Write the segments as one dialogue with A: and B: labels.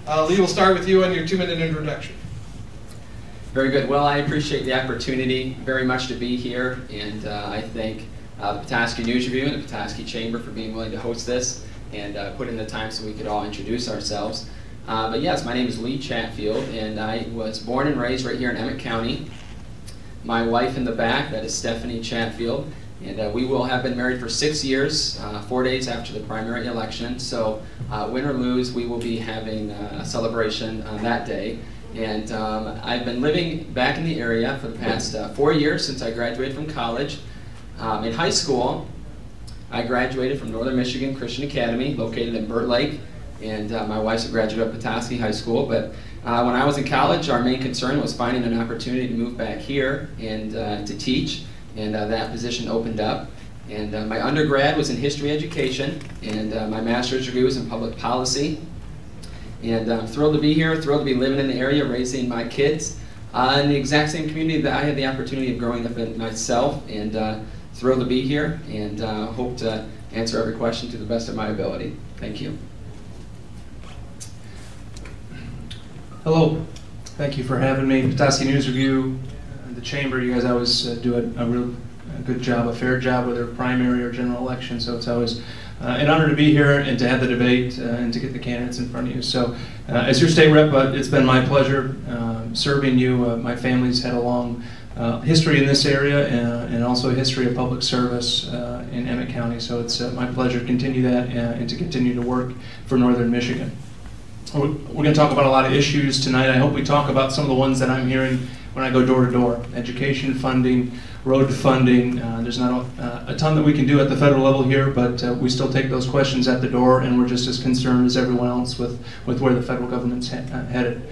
A: Lee, we'll start with you on your 2-minute introduction.
B: Very good. Well, I appreciate the opportunity very much to be here, and I thank the Petoskey News Review and the Petoskey Chamber for being willing to host this and put in the time so we could all introduce ourselves. But yes, my name is Lee Chatfield, and I was born and raised right here in Emmett County. My wife in the back, that is Stephanie Chatfield, and we will have been married for 6 years, 4 days after the primary election. So win or lose, we will be having a celebration on that day. And I've been living back in the area for the past 4 years since I graduated from college. In high school, I graduated from Northern Michigan Christian Academy, located in Burt Lake, and my wife's a graduate of Petoskey High School. But when I was in college, our main concern was finding an opportunity to move back here and to teach, and that position opened up. And my undergrad was in history education, and my master's degree was in public policy. And I'm thrilled to be here, thrilled to be living in the area, raising my kids in the exact same community that I had the opportunity of growing up in myself, and thrilled to be here, and hope to answer every question to the best of my ability. Thank you.
C: Hello, thank you for having me. Petoskey News Review, the Chamber, you guys always do a real good job, a fair job with their primary or general election, so it's always an honor to be here and to have the debate and to get the candidates in front of you. So as your state rep, it's been my pleasure serving you. My family's had a long history in this area and also a history of public service in Emmett County, so it's my pleasure to continue that and to continue to work for Northern Michigan. We're going to talk about a lot of issues tonight. I hope we talk about some of the ones that I'm hearing when I go door to door. Education funding, road funding. There's not a ton that we can do at the federal level here, but we still take those questions at the door, and we're just as concerned as everyone else with where the federal government's headed.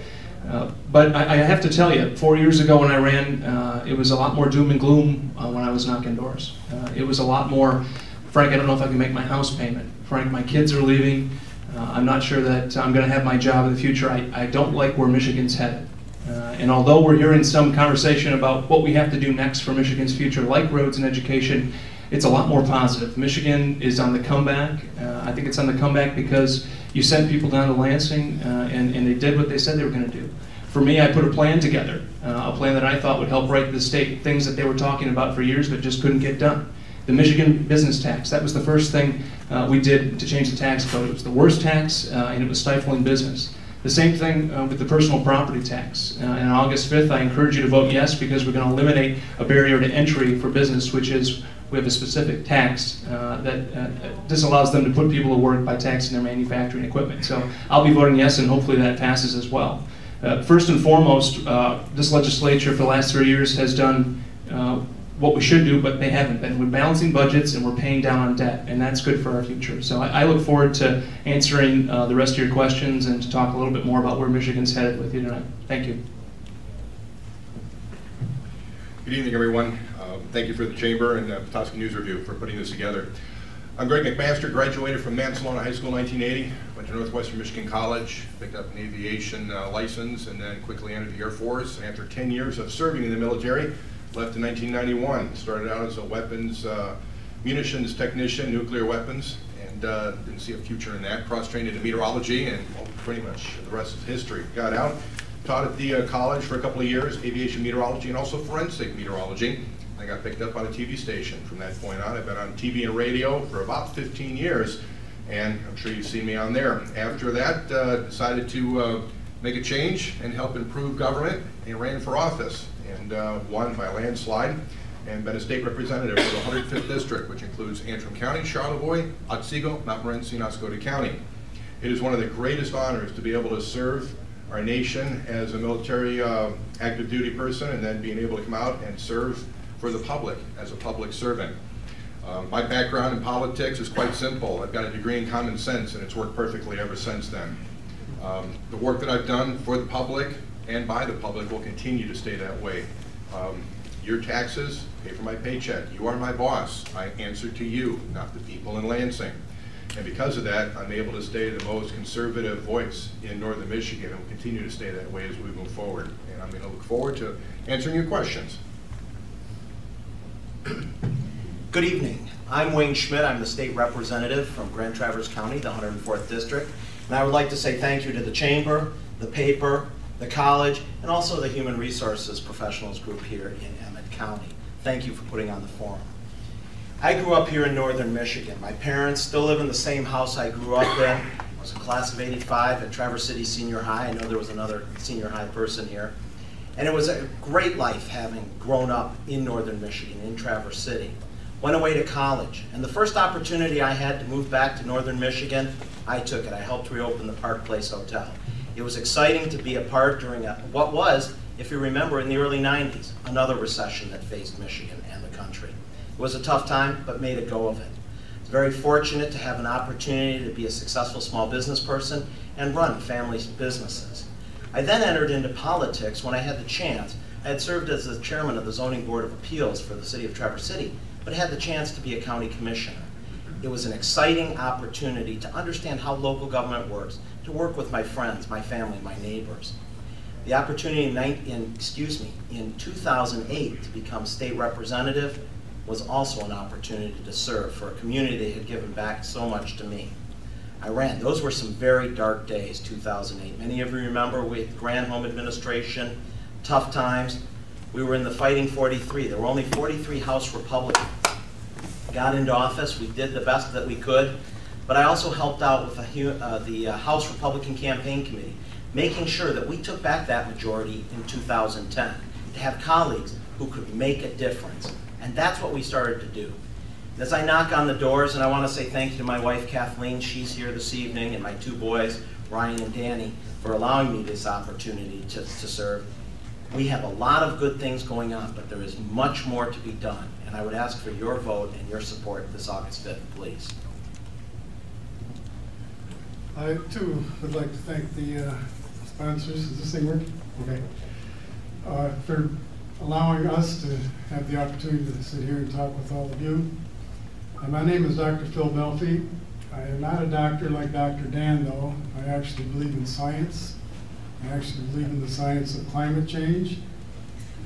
C: But I have to tell you, 4 years ago when I ran, it was a lot more doom and gloom when I was knocking doors. It was a lot more, Frank, I don't know if I can make my house payment. Frank, my kids are leaving. I'm not sure that I'm going to have my job in the future. I don't like where Michigan's headed. And although we're hearing some conversation about what we have to do next for Michigan's future, like roads and education, it's a lot more positive. Michigan is on the comeback. I think it's on the comeback because you sent people down to Lansing and they did what they said they were going to do. For me, I put a plan together, a plan that I thought would help right the state, things that they were talking about for years but just couldn't get done. The Michigan business tax, that was the first thing we did to change the tax code. It was the worst tax and it was stifling business. The same thing with the personal property tax. And on August 5th, I encourage you to vote yes because we're going to eliminate a barrier to entry for business, which is we have a specific tax that disallows them to put people to work by taxing their manufacturing equipment. So I'll be voting yes, and hopefully that passes as well. First and foremost, this legislature for the last 3 years has done what we should do, but they haven't been. We're balancing budgets and we're paying down on debt, and that's good for our future. So I look forward to answering the rest of your questions and to talk a little bit more about where Michigan's headed with you tonight. Thank you.
D: Good evening, everyone. Thank you for the Chamber and Petoskey News Review for putting this together. I'm Greg MacMaster, graduated from Mansalona High School in 1980, went to Northwestern Michigan College, picked up an aviation license, and then quickly entered the Air Force. And after 10 years of serving in the military, left in 1991. Started out as a weapons munitions technician, nuclear weapons, and didn't see a future in that. Cross-trained into meteorology, and well, pretty much the rest is history. Got out, taught at the college for a couple of years, aviation meteorology and also forensic meteorology. I got picked up on a TV station from that point on. I've been on TV and radio for about 15 years, and I'm sure you've seen me on there. After that, decided to make a change and help improve government, and ran for office. And won by landslide, and been a state representative for the 105th District, which includes Antrim County, Charlevoix, Otsego, Montmorency, and Oscoda County. It is one of the greatest honors to be able to serve our nation as a military active duty person, and then being able to come out and serve for the public as a public servant. My background in politics is quite simple. I've got a degree in common sense, and it's worked perfectly ever since then. The work that I've done for the public and by the public will continue to stay that way. Your taxes pay for my paycheck. You are my boss. I answer to you, not the people in Lansing. And because of that, I'm able to stay the most conservative voice in Northern Michigan, and will continue to stay that way as we move forward. And I'm going to look forward to answering your questions.
E: Good evening. I'm Wayne Schmidt. I'm the state representative from Grand Traverse County, the 104th District. And I would like to say thank you to the Chamber, the paper, the college, and also the Human Resources Professionals group here in Emmett County. Thank you for putting on the forum. I grew up here in northern Michigan. My parents still live in the same house I grew up in. I was a class of '85 at Traverse City Senior High. I know there was another senior high person here. And it was a great life having grown up in northern Michigan, in Traverse City. Went away to college, and the first opportunity I had to move back to northern Michigan, I took it. I helped reopen the Park Place Hotel. It was exciting to be a part during what was, if you remember, in the early 90s, another recession that faced Michigan and the country. It was a tough time, but made a go of it. I was very fortunate to have an opportunity to be a successful small business person and run family businesses. I then entered into politics when I had the chance. I had served as the chairman of the Zoning Board of Appeals for the city of Traverse City, but had the chance to be a county commissioner. It was an exciting opportunity to understand how local government works, to work with my friends, my family, my neighbors. The opportunity in 2008 to become state representative was also an opportunity to serve for a community that had given back so much to me. I ran. Those were some very dark days, 2008. Many of you remember with Granholm administration, tough times. We were in the Fighting 43. There were only 43 House Republicans. Got into office, we did the best that we could, but I also helped out with the House Republican Campaign Committee, making sure that we took back that majority in 2010, to have colleagues who could make a difference. And that's what we started to do. As I knock on the doors, and I want to say thank you to my wife, Kathleen, she's here this evening, and my two boys, Ryan and Danny, for allowing me this opportunity to serve. We have a lot of good things going on, but there is much more to be done. And I would ask for your vote and your support this August 5th, please.
F: I, too, would like to thank the sponsors. Is this thing working? Okay. For allowing us to have the opportunity to sit here and talk with all of you. My name is Dr. Phil Bellfy. I am not a doctor like Dr. Dan, though. I actually believe in science. I actually believe in the science of climate change.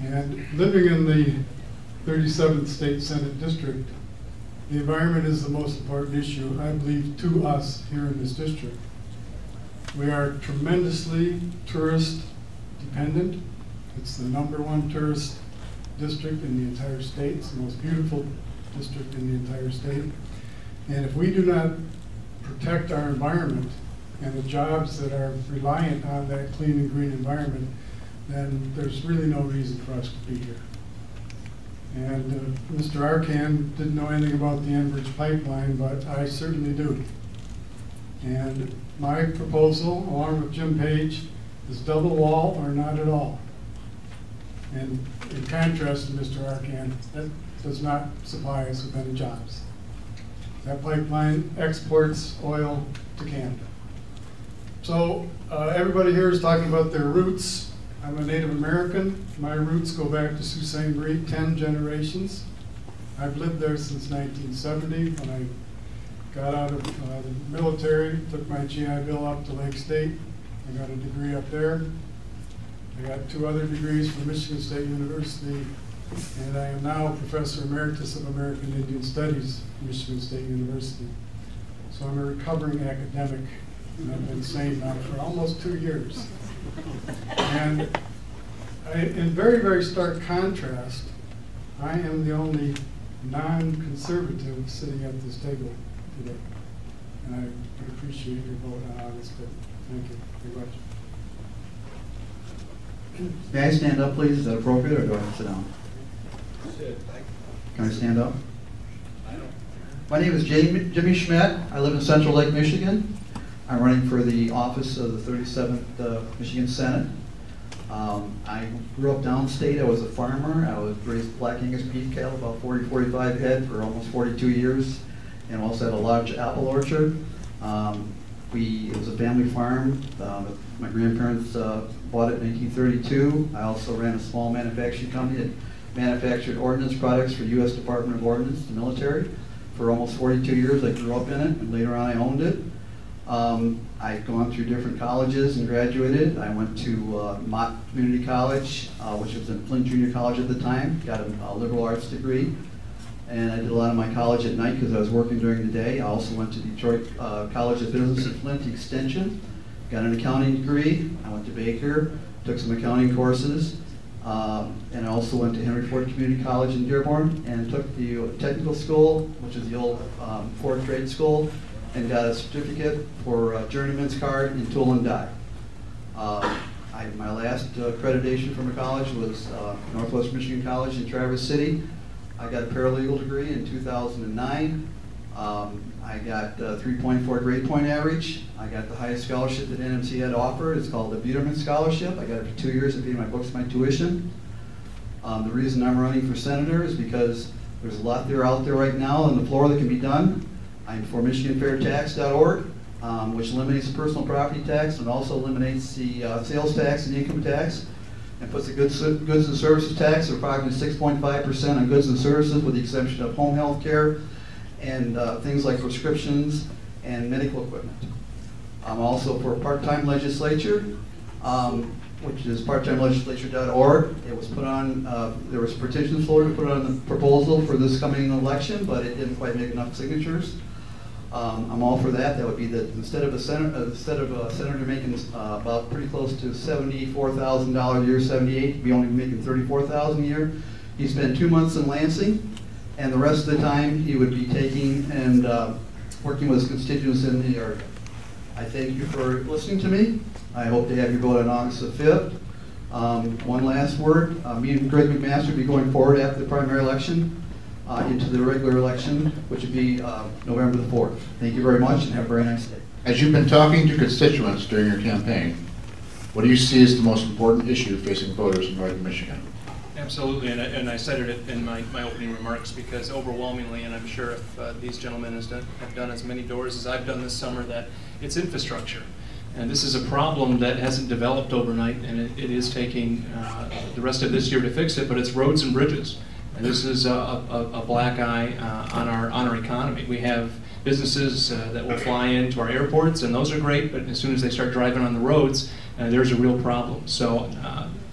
F: And living in the 37th State Senate District, the environment is the most important issue, I believe, to us here in this district. We are tremendously tourist dependent. It's the #1 tourist district in the entire state. It's the most beautiful district in the entire state. And if we do not protect our environment and the jobs that are reliant on that clean and green environment, then there's really no reason for us to be here. And Mr. Arcan didn't know anything about the Enbridge pipeline, but I certainly do. And my proposal, along with Jim Page, is double wall or not at all. And in contrast to Mr. Arcan, that does not supply us with any jobs. That pipeline exports oil to Canada. So everybody here is talking about their roots. I'm a Native American. My roots go back to Sault Ste. Marie, 10 generations. I've lived there since 1970 when I got out of the military, took my GI Bill up to Lake State. I got a degree up there. I got 2 other degrees from Michigan State University, and I am now Professor Emeritus of American Indian Studies at Michigan State University. So I'm a recovering academic, and I've been sane now for almost 2 years. And in very, very stark contrast, I am the only non-conservative sitting at this table today. And I would appreciate your vote on August 5th. Thank you very much.
G: May I stand up, please? Is that appropriate, or do I have to sit down? Can I stand up? My name is Jimmy Schmidt. I live in Central Lake, Michigan. I'm running for the office of the 37th Michigan Senate. I grew up downstate. I was a farmer. I was raised black Angus beef cattle, about 40-45 head for almost 42 years, and also had a large apple orchard. It was a family farm. My grandparents bought it in 1932. I also ran a small manufacturing company that manufactured ordnance products for U.S. Department of Ordnance, the military. For almost 42 years, I grew up in it, and later on I owned it. I've gone through different colleges and graduated. I went to Mott Community College, which was in Flint Junior College at the time, got a liberal arts degree. and I did a lot of my college at night because I was working during the day. I also went to Detroit College of Business at Flint Extension, got an accounting degree. I went to Baker, took some accounting courses, and I also went to Henry Ford Community College in Dearborn and took the technical school, which is the old Ford trade school, and got a certificate for a journeyman's card in tool and die. My last accreditation from a college was Northwest Michigan College in Traverse City. I got a paralegal degree in 2009. I got 3.4 grade point average. I got the highest scholarship that NMC had offered. It's called the Biederman Scholarship. I got it for 2 years and paid my books, my tuition. The reason I'm running for senator is because there's a lot out there right now on the floor that can be done. I'm for MichiganFairTax.org, which eliminates the personal property tax and also eliminates the sales tax and income tax, and puts the goods and services tax of approximately 6.5% on goods and services, with the exemption of home health care and things like prescriptions and medical equipment. I'm also for part-time legislature, which is parttimelegislature.org. It was put on, there was petitions floated to put on the proposal for this coming election, but it didn't quite make enough signatures. I'm all for that. That would be that instead of a senator making about pretty close to $74,000 a year, 78, he'd be only making $34,000 a year. He spent 2 months in Lansing, and the rest of the time he would be taking and working with his constituents in the area. I thank you for listening to me. I hope to have you vote on August the 5th. One last word. Me and Greg MacMaster will be going forward after the primary election into the regular election, which would be November the 4th. Thank you very much and have a very nice day.
H: As you've been talking to constituents during your campaign, what do you see as the most important issue facing voters in Northern Michigan?
C: Absolutely, and I cited it in my opening remarks, because overwhelmingly, and I'm sure if these gentlemen have done as many doors as I've done this summer, that it's infrastructure. And this is a problem that hasn't developed overnight, and it is taking the rest of this year to fix it, but it's roads and bridges. And this is a black eye on our economy. We have businesses that will fly into our airports, and those are great, but as soon as they start driving on the roads, there's a real problem. So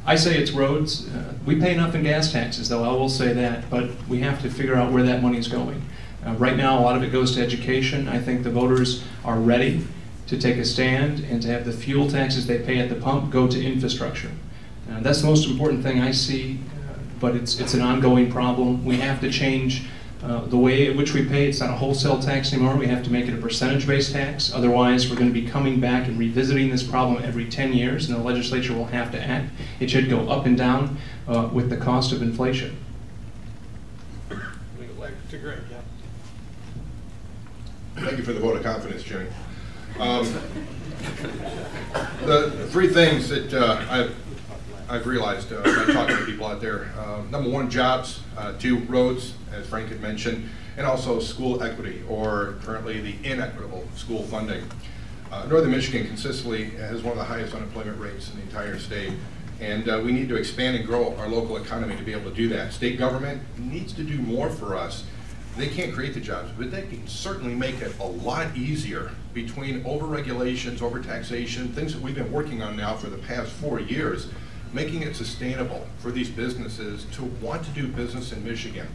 C: I say it's roads. We pay enough in gas taxes, though, I will say that, but we have to figure out where that money is going. Right now, a lot of it goes to education. I think the voters are ready to take a stand and to have the fuel taxes they pay at the pump go to infrastructure. That's the most important thing I see, but it's an ongoing problem. We have to change the way in which we pay. It's not a wholesale tax anymore. We have to make it a percentage-based tax. Otherwise, we're going to be coming back and revisiting this problem every 10 years, and the legislature will have to act. It should go up and down with the cost of inflation.
A: To Greg, yeah.
D: Thank you for the vote of confidence, Jimmy. The three things that I've realized by talking to people out there: number one, jobs; two, roads, as Frank had mentioned; and also school equity, or currently the inequitable school funding. Northern Michigan consistently has one of the highest unemployment rates in the entire state, and we need to expand and grow our local economy to be able to do that. State government needs to do more for us. They can't create the jobs, but they can certainly make it a lot easier between over-regulations, over-taxation, things that we've been working on now for the past 4 years, making it sustainable for these businesses to want to do business in Michigan.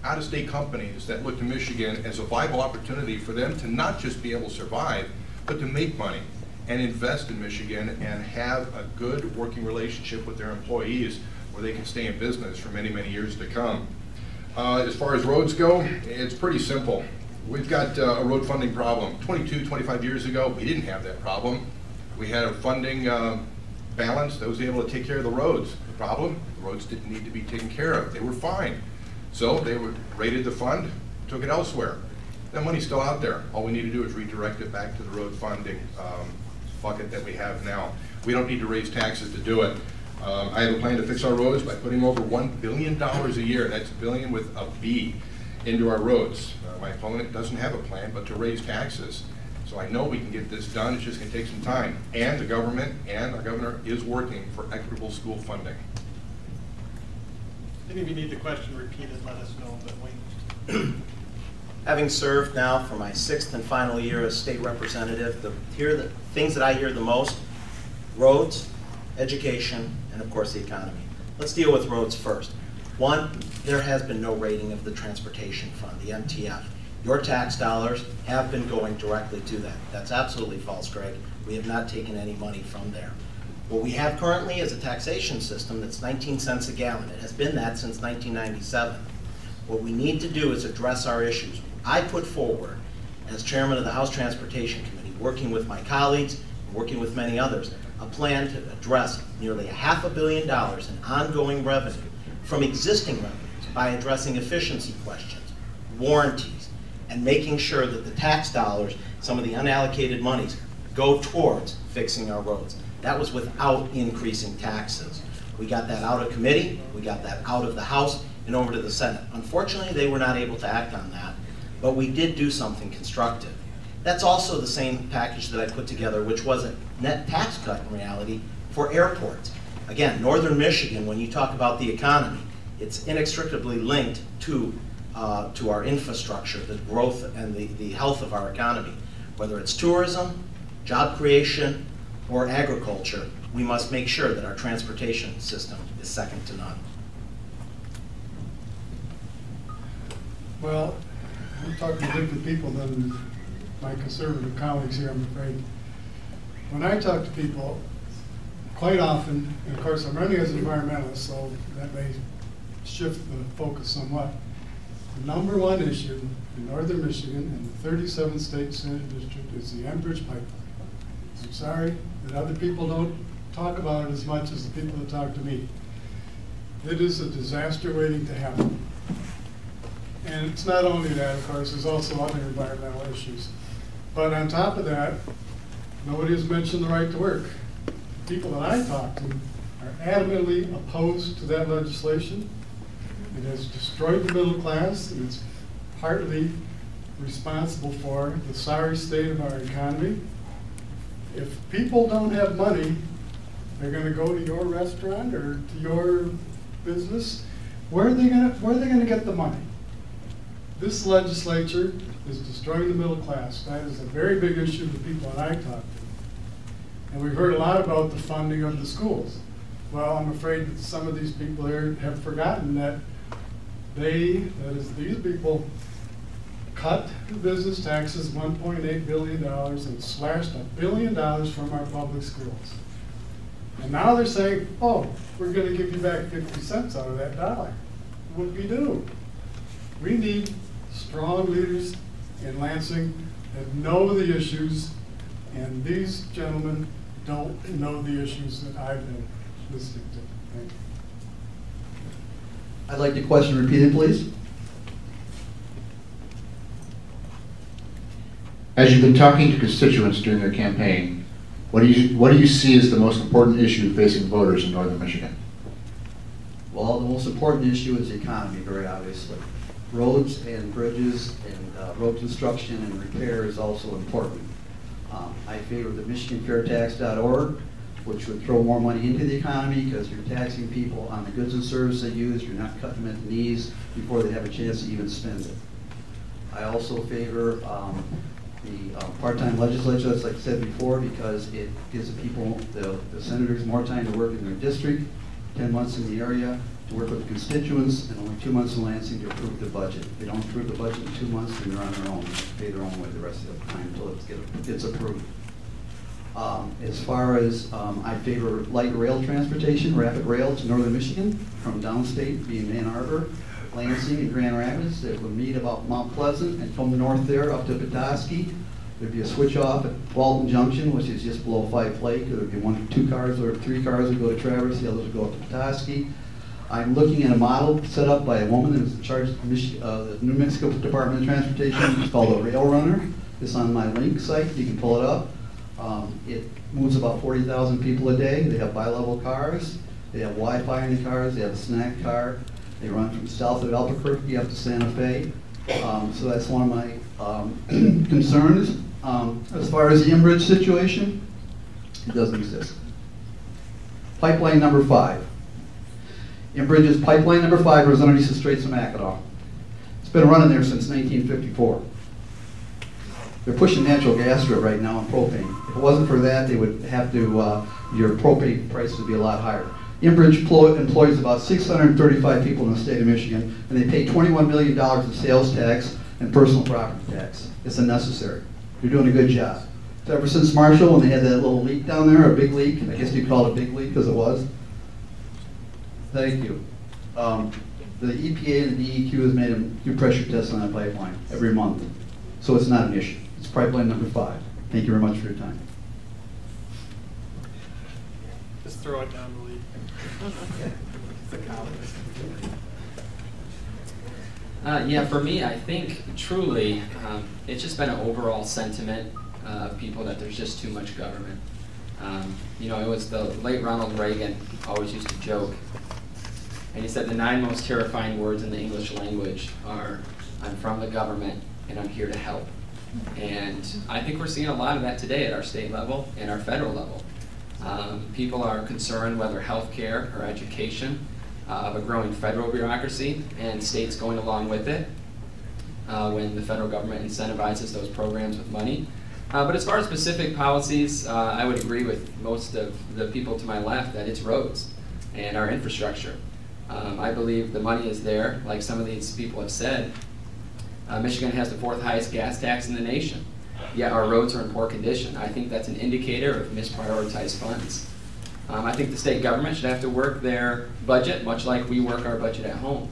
D: Out-of-state companies that look to Michigan as a viable opportunity for them to not just be able to survive, but to make money and invest in Michigan and have a good working relationship with their employees where they can stay in business for many, many years to come. As far as roads go, it's pretty simple. We've got a road funding problem. 25 years ago, we didn't have that problem. We had a funding balance that was able to take care of the roads. The problem, the roads didn't need to be taken care of. They were fine. So they raided the fund, took it elsewhere. That money's still out there. All we need to do is redirect it back to the road funding bucket that we have now. We don't need to raise taxes to do it. I have a plan to fix our roads by putting over $1 billion a year, that's billion with a B, into our roads. My opponent doesn't have a plan but to raise taxes. So I know we can get this done, it's just going to take some time. And the government and our governor is working for equitable school funding.
A: If you need the question repeated, let us know, but wait.
E: Having served now for my 6th and final year as state representative, the things that I hear the most: roads, education, and of course the economy. Let's deal with roads first. One, there has been no rating of the transportation fund, the MTF. Your tax dollars have been going directly to that. That's absolutely false, Greg. We have not taken any money from there. What we have currently is a taxation system that's 19 cents a gallon. It has been that since 1997. What we need to do is address our issues. I put forward, as chairman of the House Transportation Committee, working with my colleagues, working with many others, a plan to address nearly $500 million in ongoing revenue from existing revenues by addressing efficiency questions, warranties, and making sure that the tax dollars, some of the unallocated monies, go towards fixing our roads. That was without increasing taxes. We got that out of committee, we got that out of the House and over to the Senate. Unfortunately, they were not able to act on that, but we did do something constructive. That's also the same package that I put together, which was a net tax cut in reality for airports. Again, Northern Michigan, when you talk about the economy, it's inextricably linked to our infrastructure, the growth and the health of our economy. Whether it's tourism, job creation, or agriculture, we must make sure that our transportation system is second to none.
F: Well, I'm talking to different people than my conservative colleagues here, I'm afraid. When I talk to people, quite often, and of course I'm running as an environmentalist, so that may shift the focus somewhat. The number one issue in Northern Michigan and the 37th State Senate District is the Enbridge pipeline. I'm sorry that other people don't talk about it as much as the people that talk to me. It is a disaster waiting to happen. And it's not only that, of course, there's also other environmental issues. But on top of that, nobody has mentioned the right to work. The people that I talk to are adamantly opposed to that legislation. It has destroyed the middle class, and it's partly responsible for the sorry state of our economy. If people don't have money, they're going to go to your restaurant or to your business. Where are they going to get the money? This legislature is destroying the middle class. That is a very big issue to people that I talk to. And we've heard a lot about the funding of the schools. Well, I'm afraid that some of these people here have forgotten that these people cut the business taxes $1.8 billion and slashed $1 billion from our public schools. And now they're saying, oh, we're going to give you back 50 cents out of that dollar. What we do? We need strong leaders in Lansing that know the issues, and these gentlemen don't know the issues that I've been listening to. Thank you.
G: I'd like the question repeated, please.
H: As you've been talking to constituents during your campaign, what do you see as the most important issue facing voters in Northern Michigan?
G: Well, the most important issue is the economy, very obviously. Roads and bridges and road construction and repair is also important. I favor the MichiganFairTax.org, which would throw more money into the economy because you're taxing people on the goods and services they use. You're not cutting them at the knees before they have a chance to even spend it. I also favor the part-time legislature, as I said before, because it gives the people, the senators, more time to work in their district, 10 months in the area, to work with the constituents, and only 2 months in Lansing to approve the budget. If they don't approve the budget in 2 months, then they're on their own. They have to pay their own way the rest of the time until it gets approved. As far as I favor light rail transportation, rapid rail to Northern Michigan, from downstate, being Ann Arbor, Lansing, and Grand Rapids. It would meet about Mount Pleasant and come north there up to Petoskey. There'd be a switch off at Walton Junction, which is just below 5 Lake. There'd be 1 or 2 cars or 3 cars would go to Traverse, the others would go up to Petoskey. I'm looking at a model set up by a woman who's in charge of the New Mexico Department of Transportation. It's called a Rail Runner. It's on my link site. You can pull it up. It moves about 40,000 people a day. They have bi-level cars. They have Wi-Fi in the cars. They have a snack car. They run from south of Albuquerque up to Santa Fe. So that's one of my concerns. As far as the Enbridge situation, it doesn't exist. Pipeline number 5. Enbridge's pipeline number 5 runs underneath the Straits of Mackinac. It's been running there since 1954. They're pushing natural gas through it right now and propane. If it wasn't for that, they would have to, your propane prices would be a lot higher. Inbridge employs about 635 people in the state of Michigan, and they pay $21 million in sales tax and personal property tax. It's unnecessary. You're doing a good job. So ever since Marshall, when they had that little leak down there, a big leak, I guess you call it a big leak because it was. Thank you. The EPA and the DEQ has made them do pressure tests on that pipeline every month. So it's not an issue. It's pipeline number 5. Thank you very much for your time.
A: Just throw it down the lead.
B: Yeah, for me, I think truly it's just been an overall sentiment of people that there's just too much government. You know, it was the late Ronald Reagan always used to joke, and he said the 9 most terrifying words in the English language are, "I'm from the government and I'm here to help." And I think we're seeing a lot of that today at our state level and our federal level. People are concerned whether healthcare or education, of a growing federal bureaucracy and states going along with it when the federal government incentivizes those programs with money. But as far as specific policies, I would agree with most of the people to my left that it's roads and our infrastructure. I believe the money is there, like some of these people have said. Michigan has the 4th highest gas tax in the nation, yet our roads are in poor condition. I think that's an indicator of misprioritized funds. I think the state government should have to work their budget much like we work our budget at home,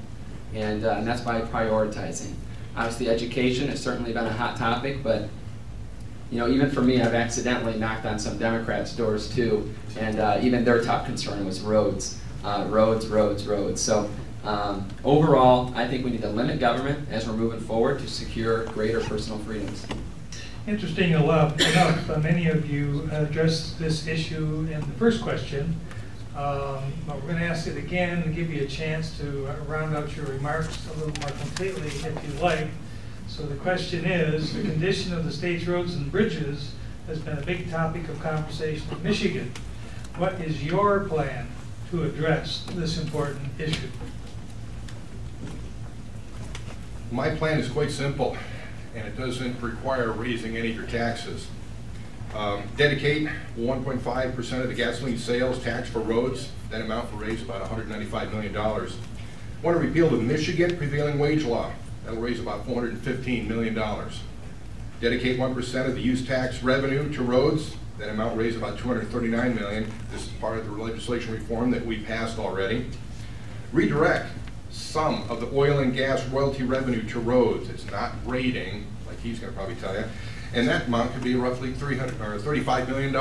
B: and that's by prioritizing. Obviously, education has certainly been a hot topic, but you know, even for me, I've accidentally knocked on some Democrats' doors too, and even their top concern was roads, roads. So overall, I think we need to limit government as we're moving forward to secure greater personal freedoms.
I: Interesting enough, many of you addressed this issue in the first question, but we're going to ask it again and give you a chance to round out your remarks a little more completely if you like. So the question is, the condition of the state's roads and bridges has been a big topic of conversation in Michigan. What is your plan to address this important issue?
D: My plan is quite simple, and it doesn't require raising any of your taxes. Dedicate 1.5% of the gasoline sales tax for roads. That amount will raise about $195 million. Want to repeal the Michigan prevailing wage law. That will raise about $415 million. Dedicate 1% of the use tax revenue to roads. That amount will raise about $239 million. This is part of the legislation reform that we passed already. Redirect some of the oil and gas royalty revenue to roads. It's not rating, like he's going to probably tell you, and that amount could be roughly $35 million.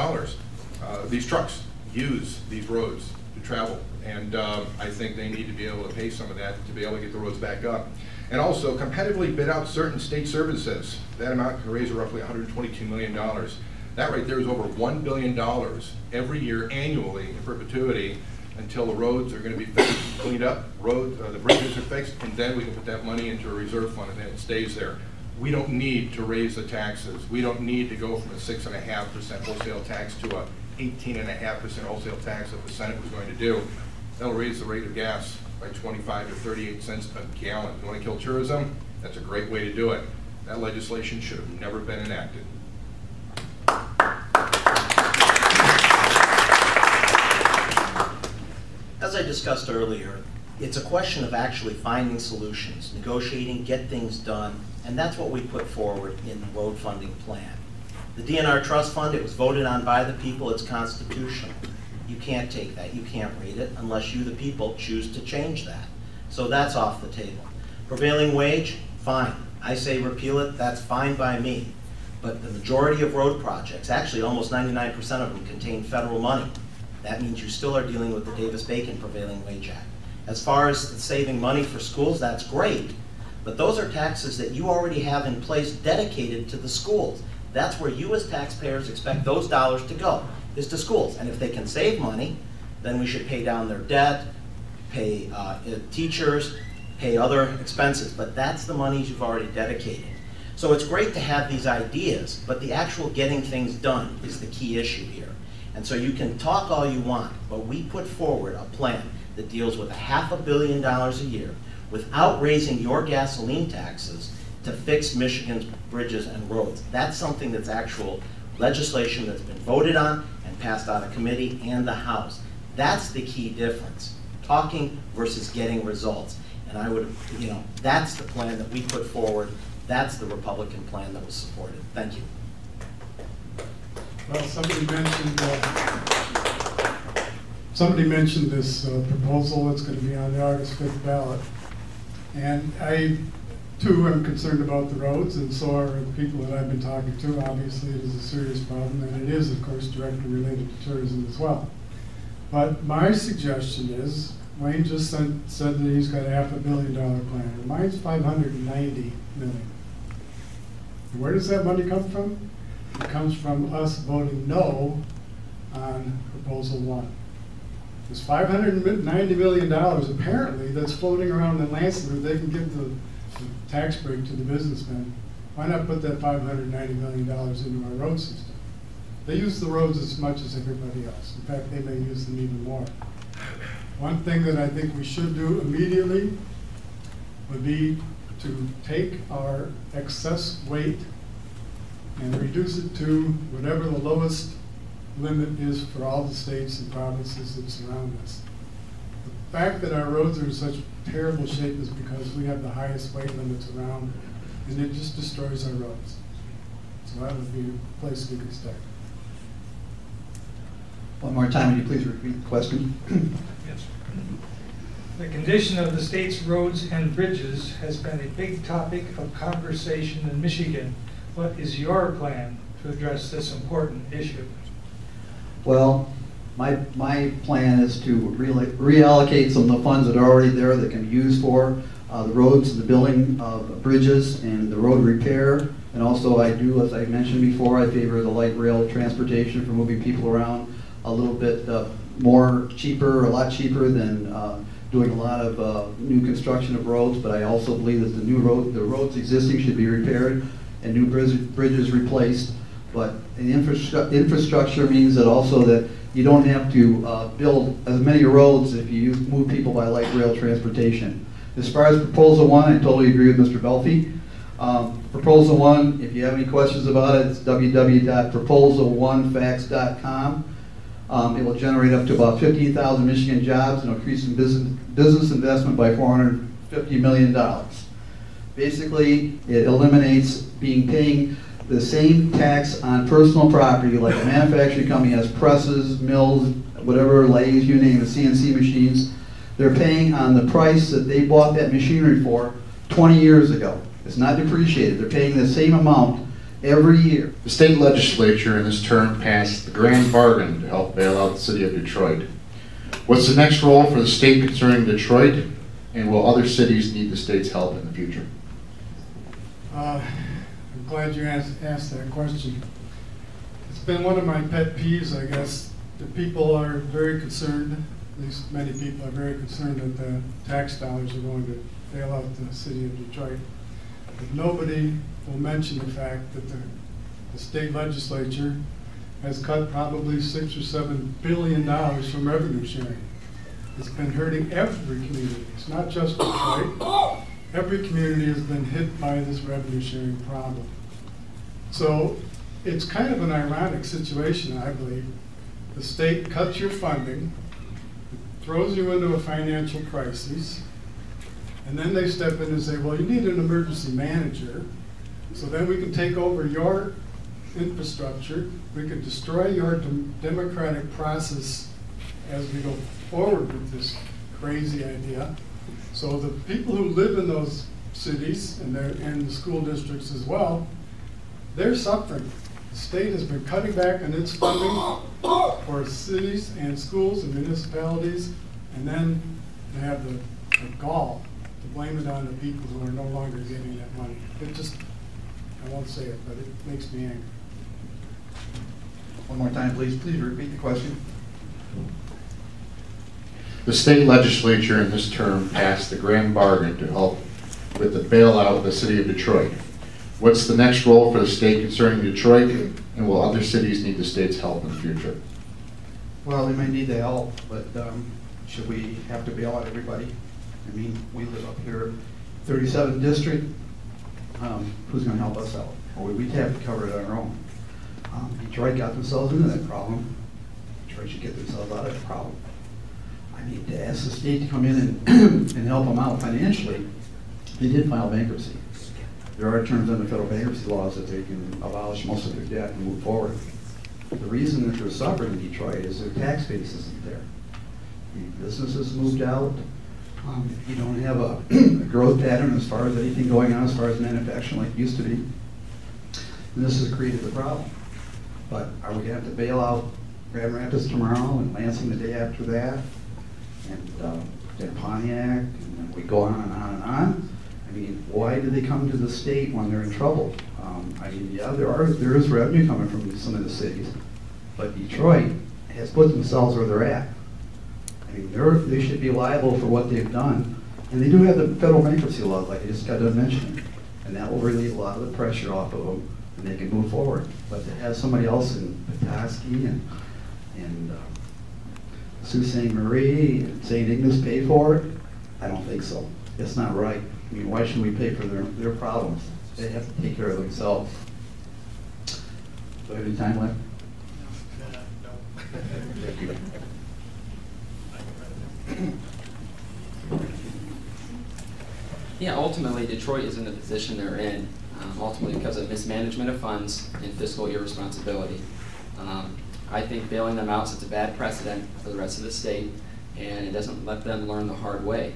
D: These trucks use these roads to travel, and I think they need to be able to pay some of that to be able to get the roads back up. And also competitively bid out certain state services. That amount could raise roughly $122 million. That right there is over $1 billion every year annually in perpetuity, until the roads are going to be fixed, cleaned up, the bridges are fixed, and then we can put that money into a reserve fund and then it stays there. We don't need to raise the taxes. We don't need to go from a 6.5% wholesale tax to a 18.5% wholesale tax that the Senate was going to do. That'll raise the rate of gas by 25 to 38 cents a gallon. You want to kill tourism? That's a great way to do it. That legislation should have never been enacted.
E: As I discussed earlier, it's a question of actually finding solutions, negotiating, get things done, and that's what we put forward in the road funding plan. The DNR Trust Fund, it was voted on by the people, it's constitutional. You can't take that, you can't read it unless you, the people, choose to change that. So that's off the table. Prevailing wage, fine. I say repeal it, that's fine by me. But the majority of road projects, actually almost 99% of them, contain federal money. That means you still are dealing with the Davis-Bacon Prevailing Wage Act. As far as saving money for schools, that's great, but those are taxes that you already have in place dedicated to the schools. That's where you as taxpayers expect those dollars to go, is to schools. And if they can save money, then we should pay down their debt, pay teachers, pay other expenses, but that's the monies you've already dedicated. So it's great to have these ideas, but the actual getting things done is the key issue here. And so you can talk all you want, but we put forward a plan that deals with $500 million a year without raising your gasoline taxes to fix Michigan's bridges and roads. That's something that's actual legislation that's been voted on and passed out of committee and the House. That's the key difference. Talking versus getting results. And I would, that's the plan that we put forward. That's the Republican plan that was supported. Thank you.
F: Well, somebody mentioned this proposal that's going to be on the August 5th ballot. And I, too, am concerned about the roads, and so are the people that I've been talking to. Obviously, it is a serious problem, and it is, of course, directly related to tourism as well. But my suggestion is, Wayne just said that he's got a $500 million plan. Mine's $590 million. And where does that money come from? It comes from us voting no on proposal 1. There's $590 million apparently that's floating around in Lansing where they can give the tax break to the businessmen. Why not put that $590 million into our road system? They use the roads as much as everybody else. In fact, they may use them even more. One thing that I think we should do immediately would be to take our excess weight and reduce it to whatever the lowest limit is for all the states and provinces that surround us. The fact that our roads are in such terrible shape is because we have the highest weight limits around, and it just destroys our roads. So that would be a place we could start.
G: One more time, would you please repeat the question?
I: Yes. The condition of the state's roads and bridges has been a big topic of conversation in Michigan. What is your plan to address this important issue?
G: Well, my plan is to reallocate some of the funds that are already there that can be used for the roads, the building of bridges, and the road repair. And also I do, as I mentioned before, I favor the light rail transportation for moving people around a little bit more cheaper, a lot cheaper than doing a lot of new construction of roads. But I also believe that the roads existing should be repaired and new bridges replaced. But the infrastructure means that also that you don't have to build as many roads if you move people by light rail transportation. As far as proposal 1, I totally agree with Mr. Bellfy. Proposal 1, if you have any questions about it, it's www.proposal1facts.com. It will generate up to about 15,000 Michigan jobs and increase in business investment by $450 million. Basically, it eliminates paying the same tax on personal property like a manufacturing company has presses, mills, whatever, lathes, you name it, CNC machines. They're paying on the price that they bought that machinery for 20 years ago. It's not depreciated. They're paying the same amount every year.
H: The state legislature in this term passed the grand bargain to help bail out the city of Detroit. What's the next role for the state concerning Detroit, and will other cities need the state's help in the future?
F: I'm glad you asked that question. It's been one of my pet peeves, I guess. The people are very concerned, at least many people are very concerned that the tax dollars are going to bail out the city of Detroit. But nobody will mention the fact that the state legislature has cut probably $6 or $7 billion from revenue sharing. It's been hurting every community. It's not just Detroit. Every community has been hit by this revenue sharing problem. So it's kind of an ironic situation, I believe. The state cuts your funding, throws you into a financial crisis, and then they step in and say, well, you need an emergency manager, so then we can take over your infrastructure, we can destroy your democratic process as we go forward with this crazy idea. So the people who live in those cities and the school districts as well, they're suffering. The state has been cutting back on its funding for cities and schools and municipalities, and then they have the gall to blame it on the people who are no longer getting that money. It just, I won't say it, but it makes me angry.
G: One more time, please. Please repeat the question.
H: The state legislature in this term passed the grand bargain to help with the bailout of the city of Detroit. What's the next role for the state concerning Detroit, and will other cities need the state's help in the future?
G: Well, they may need the help, but should we have to bail out everybody? I mean, we live up here, 37th district. Who's going to help us out? Or we'd have to cover it on our own. Detroit got themselves into that problem. Detroit should get themselves out of that problem. I mean, to ask the state to come in and, and help them out financially, they did file bankruptcy. There are terms under federal bankruptcy laws that they can abolish most of their debt and move forward. The reason that they're suffering in Detroit is their tax base isn't there. The businesses moved out. You don't have a growth pattern as far as anything going on as far as manufacturing like it used to be. And this has created the problem. But are we going to have to bail out Grand Rapids tomorrow and Lansing the day after that? And then Pontiac, and then we go on and on and on. I mean, why do they come to the state when they're in trouble? I mean, yeah, there is revenue coming from some of the cities, but Detroit has put themselves where they're at. I mean, they should be liable for what they've done, and they do have the federal bankruptcy laws, like I just got to mention, and that will relieve a lot of the pressure off of them, and they can move forward. But to have somebody else in Petoskey and Sault Ste. Marie and St. Ignace pay for it, I don't think so. It's not right. I mean, why should we pay for their problems? They have to take care of themselves. Do I have any time left?
A: No.
G: Thank you.
B: Yeah, ultimately, Detroit is in the position they're in, ultimately because of mismanagement of funds and fiscal irresponsibility. I think bailing them out sets a bad precedent for the rest of the state, and it doesn't let them learn the hard way.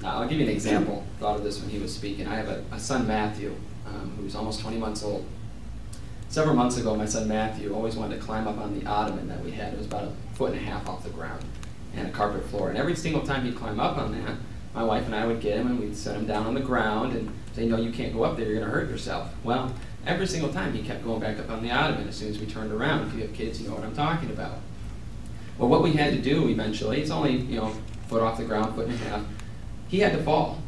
B: I'll give you an example. Thought of this when he was speaking. I have a son, Matthew, who's almost 20 months old. Several months ago, my son Matthew always wanted to climb up on the ottoman that we had. It was about 1.5 feet off the ground and a carpet floor. And every single time he'd climb up on that, my wife and I would get him and we'd set him down on the ground and say, no, you can't go up there, you're going to hurt yourself. Well, every single time he kept going back up on the ottoman as soon as we turned around. If you have kids, you know what I'm talking about. Well, what we had to do eventually, it's only, a foot off the ground, 1.5 feet. He had to fall,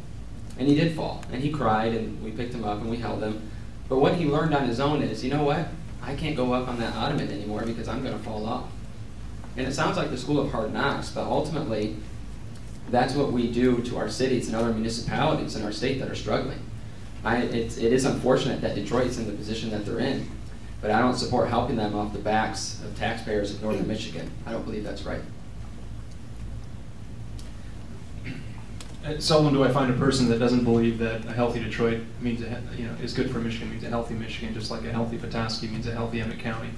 B: and he did fall, and he cried, and we picked him up and we held him. But what he learned on his own is, you know what? I can't go up on that ottoman anymore because I'm going to fall off. And it sounds like the school of hard knocks, but ultimately, that's what we do to our cities and other municipalities in our state that are struggling. It is unfortunate that Detroit's in the position that they're in, but I don't support helping them off the backs of taxpayers of northern Michigan. I don't believe that's right.
C: Seldom do I find a person that doesn't believe that a healthy Detroit means is good for Michigan, means a healthy Michigan, just like a healthy Petoskey means a healthy Emmett County.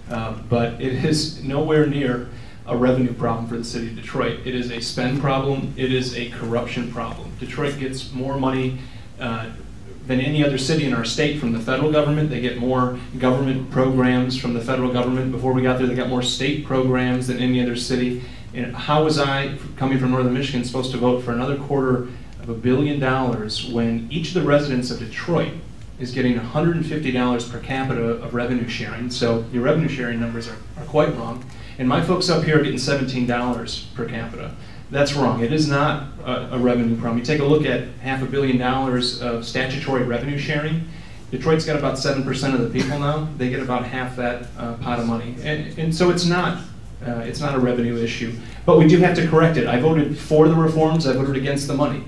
C: But it is nowhere near a revenue problem for the city of Detroit. It is a spend problem. It is a corruption problem. Detroit gets more money than any other city in our state from the federal government. They get more government programs from the federal government. Before we got there, they got more state programs than any other city. And how was I, coming from northern Michigan, supposed to vote for another $250 million when each of the residents of Detroit is getting $150 per capita of revenue sharing? So your revenue sharing numbers are quite wrong. And my folks up here are getting $17 per capita. That's wrong. It is not a revenue problem. You take a look at $500 million of statutory revenue sharing. Detroit's got about 7% of the people now. They get about half that pot of money. And so it's not a revenue issue. But we do have to correct it. I voted for the reforms. I voted against the money.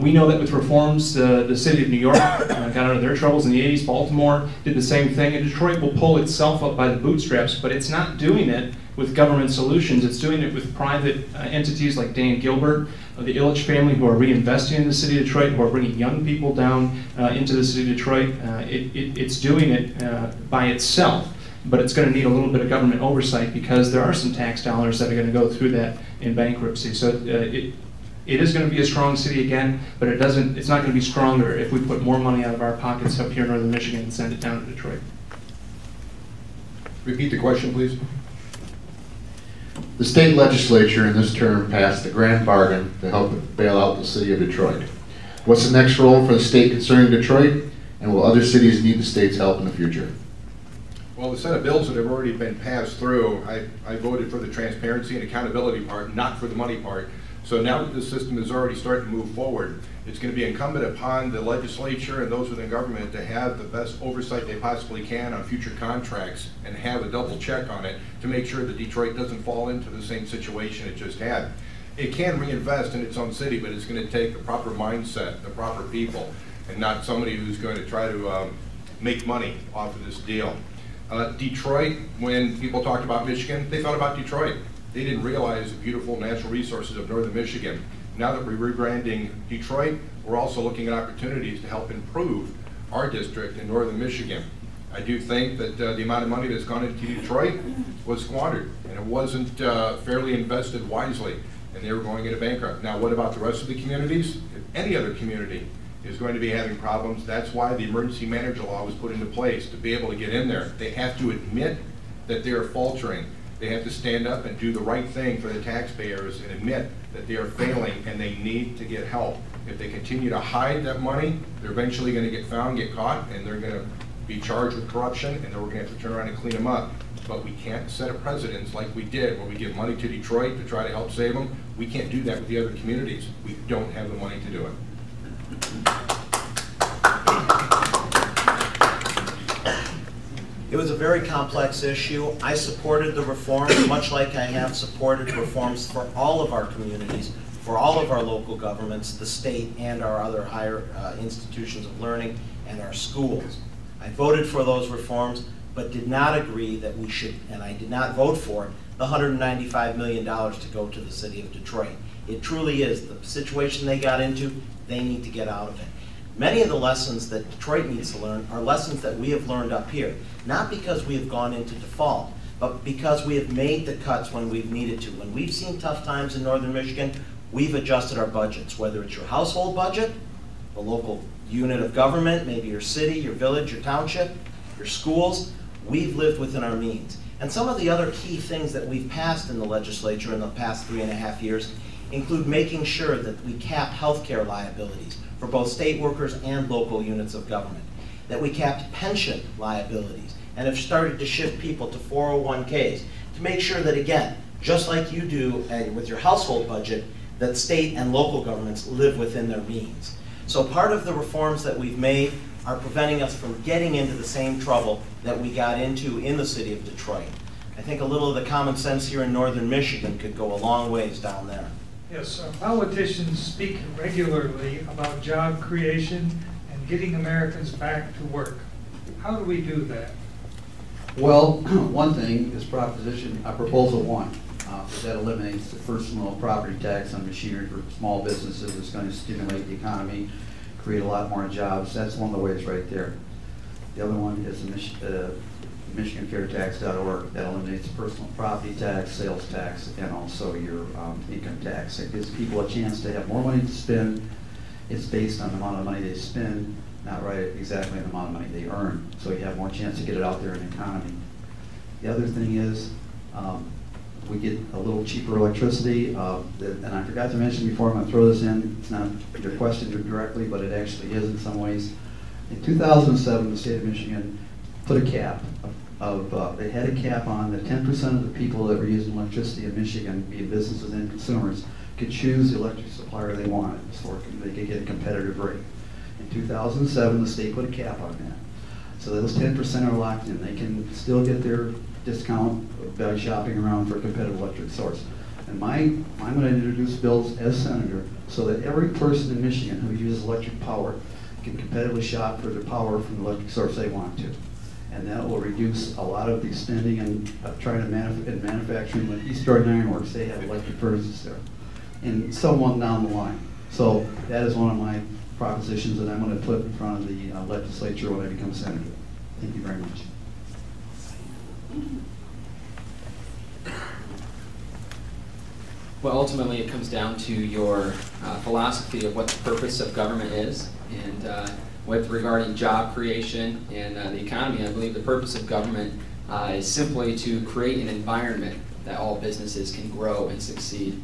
C: We know that with reforms, the city of New York got out of their troubles in the 80s. Baltimore did the same thing. And Detroit will pull itself up by the bootstraps, but it's not doing it with government solutions. It's doing it with private entities like Dan Gilbert, the Illich family, who are reinvesting in the city of Detroit, who are bringing young people down into the city of Detroit. It's doing it by itself, but it's going to need a little bit of government oversight because there are some tax dollars that are going to go through that in bankruptcy. So it is going to be a strong city again, but it's not going to be stronger if we put more money out of our pockets up here in northern Michigan and send it down to Detroit.
D: Repeat the question, please.
H: The state legislature in this term passed the grand bargain to help bail out the city of Detroit. What's the next role for the state concerning Detroit, and will other cities need the state's help in the future?
D: Well, the set of bills that have already been passed through, I voted for the transparency and accountability part, not for the money part. So now that the system is already starting to move forward, it's going to be incumbent upon the legislature and those within government to have the best oversight they possibly can on future contracts and have a double check on it to make sure that Detroit doesn't fall into the same situation it just had. It can reinvest in its own city, but it's going to take the proper mindset, the proper people, and not somebody who's going to try to make money off of this deal. Detroit, when people talked about Michigan, they thought about Detroit. They didn't realize the beautiful natural resources of northern Michigan. Now that we're rebranding Detroit, we're also looking at opportunities to help improve our district in northern Michigan. I do think that the amount of money that's gone into Detroit was squandered, and it wasn't fairly invested wisely, and they were going into bankrupt. Now, what about the rest of the communities? If any other community is going to be having problems, that's why the emergency manager law was put into place, to be able to get in there. They have to admit that they are faltering. They have to stand up and do the right thing for the taxpayers and admit that they are failing and they need to get help. If they continue to hide that money, they're eventually going to get found, get caught, and they're going to be charged with corruption, and then we're going to have to turn around and clean them up. But we can't set a precedence like we did, where we give money to Detroit to try to help save them. We can't do that with the other communities. We don't have the money to do it.
E: It was a very complex issue. I supported the reforms, much like I have supported reforms for all of our communities, for all of our local governments, the state, and our other higher institutions of learning, and our schools. I voted for those reforms, but did not agree that we should, and I did not vote for the $195 million to go to the city of Detroit. It truly is the situation they got into. They need to get out of it. Many of the lessons that Detroit needs to learn are lessons that we have learned up here, not because we have gone into default, but because we have made the cuts when we've needed to. When we've seen tough times in northern Michigan, we've adjusted our budgets, whether it's your household budget, the local unit of government, maybe your city, your village, your township, your schools. We've lived within our means. And some of the other key things that we've passed in the legislature in the past 3.5 years include making sure that we cap healthcare liabilities for both state workers and local units of government, that we capped pension liabilities, and have started to shift people to 401ks to make sure that, again, just like you do with your household budget, that state and local governments live within their means. So part of the reforms that we've made are preventing us from getting into the same trouble that we got into in the city of Detroit. I think a little of the common sense here in northern Michigan could go a long ways down there.
I: Yes, politicians speak regularly about job creation and getting Americans back to work. How do we do that?
G: Well, one thing is proposal one. That eliminates the personal property tax on machinery for small businesses. It's going to stimulate the economy, create a lot more jobs. That's one of the ways right there. The other one is the MichiganFairTax.org. That eliminates personal property tax, sales tax, and also your income tax. It gives people a chance to have more money to spend. It's based on the amount of money they spend, not right exactly the amount of money they earn. So you have more chance to get it out there in the economy. The other thing is we get a little cheaper electricity. And I forgot to mention before, I'm going to throw this in. It's not your question directly, but it actually is in some ways. In 2007, the state of Michigan put a cap they had a cap on that 10% of the people that were using electricity in Michigan, be it businesses and consumers, could choose the electric supplier they wanted, so they could get a competitive rate. In 2007, the state put a cap on that. So those 10% are locked in. They can still get their discount by shopping around for a competitive electric source. And I'm going to introduce bills as senator so that every person in Michigan who uses electric power can competitively shop for their power from the electric source they want to. And that will reduce a lot of the spending and trying to manufacturing. Like East Jordan Iron Works, they have electric furnaces there, and so on down the line. So that is one of my propositions that I'm going to put in front of the legislature when I become senator. Thank you very much.
B: Well, ultimately, it comes down to your philosophy of what the purpose of government is, and with regarding job creation and the economy, I believe the purpose of government is simply to create an environment that all businesses can grow and succeed.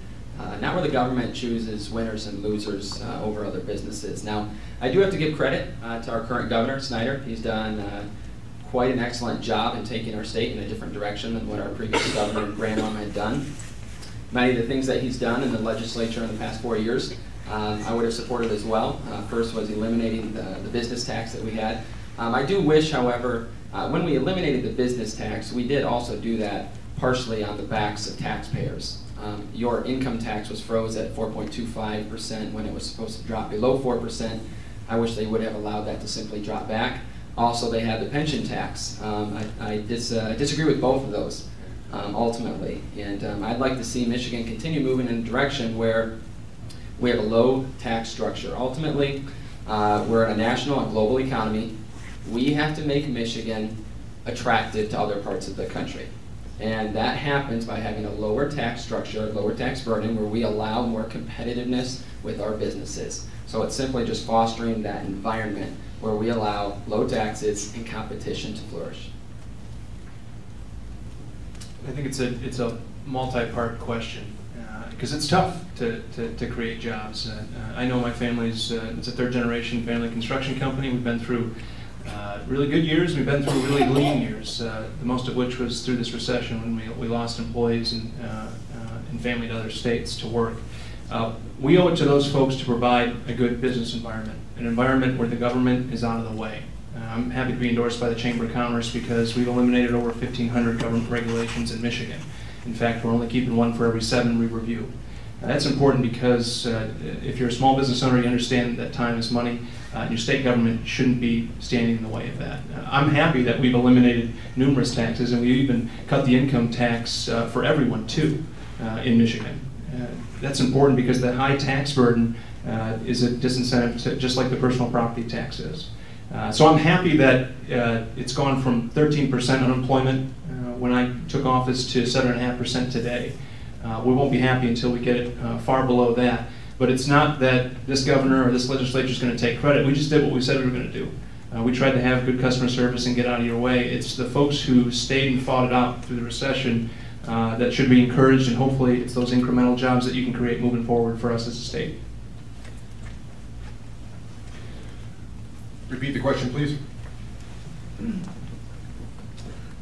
B: Not where the government chooses winners and losers over other businesses. Now, I do have to give credit to our current governor, Snyder. He's done quite an excellent job in taking our state in a different direction than what our previous governor and grandmama had done. Many of the things that he's done in the legislature in the past 4 years, I would have supported as well. First was eliminating the business tax that we had. I do wish, however, when we eliminated the business tax, we did also do that partially on the backs of taxpayers. Your income tax was froze at 4.25% when it was supposed to drop below 4%. I wish they would have allowed that to simply drop back. Also, they had the pension tax. I disagree with both of those. ultimately. And I'd like to see Michigan continue moving in a direction where we have a low tax structure. Ultimately, we're in a national and global economy. We have to make Michigan attractive to other parts of the country. And that happens by having a lower tax structure, lower tax burden, where we allow more competitiveness with our businesses. So it's simply just fostering that environment where we allow low taxes and competition to flourish.
C: I think it's a multi-part question because it's tough to create jobs. I know my family's it's a third-generation family construction company. We've been through really good years. We've been through really lean years, the most of which was through this recession when we lost employees and family to other states to work. We owe it to those folks to provide a good business environment, an environment where the government is out of the way. I'm happy to be endorsed by the Chamber of Commerce because we've eliminated over 1,500 government regulations in Michigan. In fact, we're only keeping one for every 7 we review. That's important because if you're a small business owner, you understand that time is money. Your state government shouldn't be standing in the way of that. I'm happy that we've eliminated numerous taxes, and we even cut the income tax for everyone, too, in Michigan. That's important because the high tax burden is a disincentive, just like the personal property tax is. So I'm happy that it's gone from 13% unemployment when I took office to 7.5% today. We won't be happy until we get it far below that. But it's not that this governor or this legislature is going to take credit. We just did what we said we were going to do. We tried to have good customer service and get out of your way. It's the folks who stayed and fought it out through the recession that should be encouraged, and hopefully it's those incremental jobs that you can create moving forward for us as a state.
D: Repeat the question, please.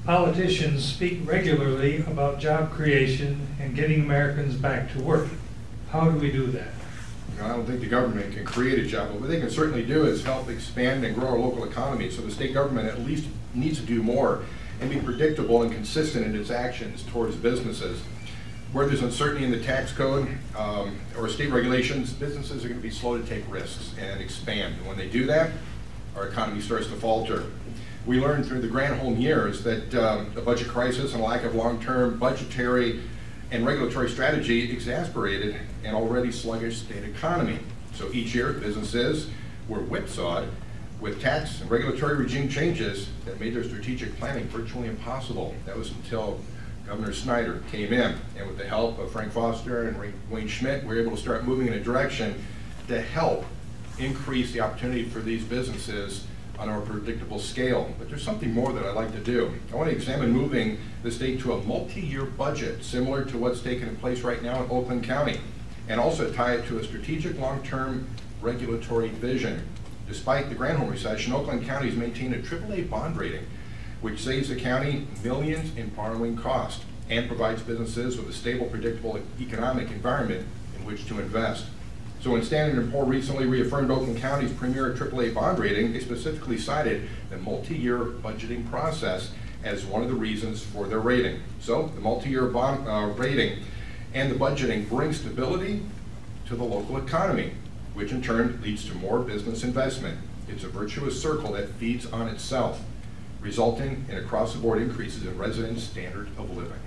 I: Politicians speak regularly about job creation and getting Americans back to work. How do we do that?
D: I don't think the government can create a job, but what they can certainly do is help expand and grow our local economy. So the state government at least needs to do more and be predictable and consistent in its actions towards businesses. Where there's uncertainty in the tax code or state regulations, businesses are going to be slow to take risks and expand. And when they do that, our economy starts to falter. We learned through the Granholm years that the budget crisis and lack of long-term budgetary and regulatory strategy exasperated an already sluggish state economy. So each year, businesses were whipsawed with tax and regulatory regime changes that made their strategic planning virtually impossible. That was until Governor Snyder came in, and with the help of Frank Foster and Wayne Schmidt, we were able to start moving in a direction to help increase the opportunity for these businesses on a more predictable scale. But there's something more that I'd like to do. I want to examine moving the state to a multi-year budget similar to what's taking place right now in Oakland County, and also tie it to a strategic long-term regulatory vision. Despite the Granholm recession, Oakland County has maintained a AAA bond rating, which saves the county millions in borrowing costs and provides businesses with a stable, predictable economic environment in which to invest. So when Standard & Poor's recently reaffirmed Oakland County's premier AAA bond rating, they specifically cited the multi-year budgeting process as one of the reasons for their rating. So the multi-year bond rating and the budgeting bring stability to the local economy, which in turn leads to more business investment. It's a virtuous circle that feeds on itself, resulting in across-the-board increases in residents' standard of living.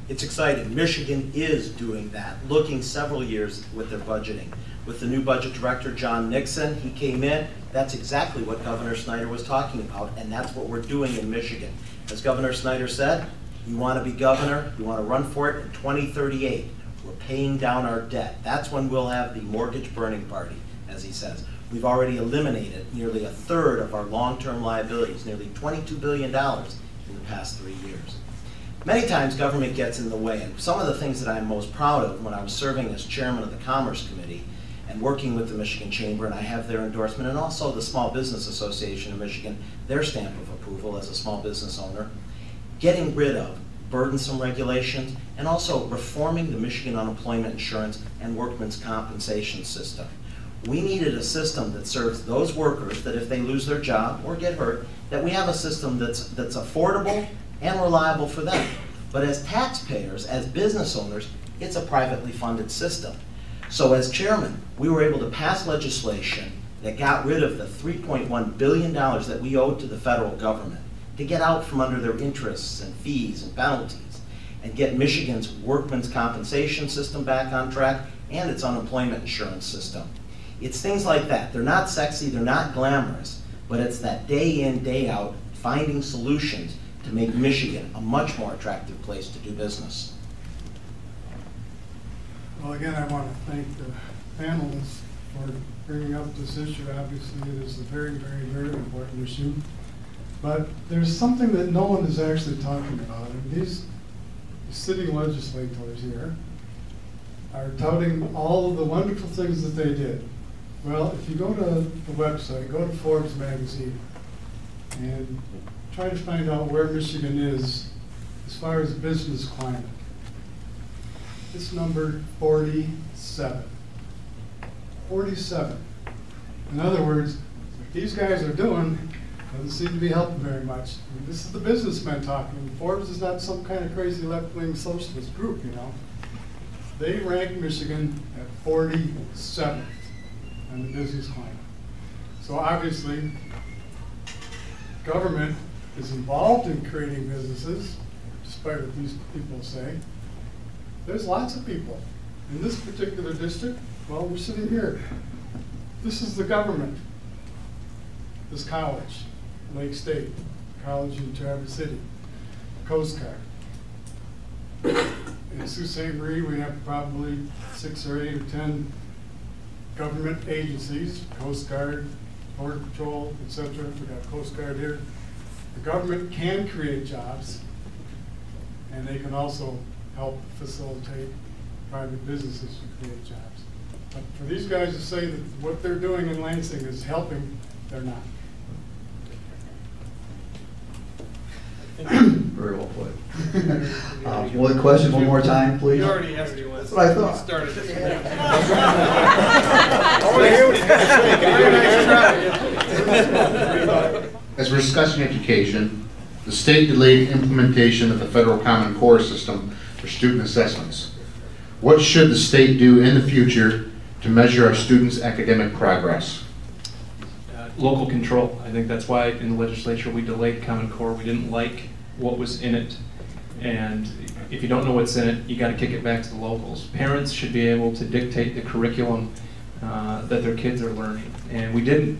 E: It's exciting. Michigan is doing that, looking several years with their budgeting. With the new budget director, John Nixon, he came in. That's exactly what Governor Snyder was talking about, and that's what we're doing in Michigan. As Governor Snyder said, you want to be governor, you want to run for it in 2038. We're paying down our debt. That's when we'll have the mortgage burning party, as he says. We've already eliminated nearly 1/3 of our long-term liabilities, nearly $22 billion in the past 3 years. Many times government gets in the way, and some of the things that I'm most proud of when I was serving as chairman of the Commerce Committee and working with the Michigan Chamber, and I have their endorsement, and also the Small Business Association of Michigan, their stamp of approval as a small business owner, getting rid of burdensome regulations, and also reforming the Michigan unemployment insurance and workmen's compensation system. We needed a system that serves those workers that if they lose their job or get hurt, that we have a system that's affordable and reliable for them. But as taxpayers, as business owners, it's a privately funded system. So as chairman, we were able to pass legislation that got rid of the $3.1 billion that we owed to the federal government, to get out from under their interests and fees and penalties and get Michigan's workman's compensation system back on track and its unemployment insurance system. It's things like that. They're not sexy, they're not glamorous, but it's that day in, day out, finding solutions to make Michigan a much more attractive place to do business.
F: Well, again, I want to thank the panelists for bringing up this issue. Obviously, it is a very, very, very important issue. But there's something that no one is actually talking about. And these sitting legislators here are touting all of the wonderful things that they did. Well, if you go to the website, go to Forbes magazine, and try to find out where Michigan is as far as business climate. It's number 47. 47. In other words, what these guys are doing doesn't seem to be helping very much. I mean, this is the businessmen talking. Forbes is not some kind of crazy left-wing socialist group, you know. They rank Michigan at 47th on the business climate. So obviously, government is involved in creating businesses, despite what these people say. There's lots of people. In this particular district, well, we're sitting here. This is the government. This college, Lake State College in Traverse City, Coast Guard. In Sault Ste. Marie, we have probably 6 or 8 or 10 government agencies, Coast Guard, Border Patrol, etc. We got Coast Guard here. The government can create jobs, and they can also help facilitate private businesses to create jobs. But for these guys to say that what they're doing in Lansing is helping, they're not.
G: Very well put. One question, one more time, please.
A: You already asked me once.
G: That's what I thought.
A: You started it.
H: As we're discussing education, the state delayed implementation of the federal Common Core system for student assessments. What should the state do in the future to measure our students' academic progress?
C: Local control. I think that's why in the legislature we delayed Common Core. We didn't like what was in it. And if you don't know what's in it, you got to kick it back to the locals. Parents should be able to dictate the curriculum that their kids are learning. And we didn't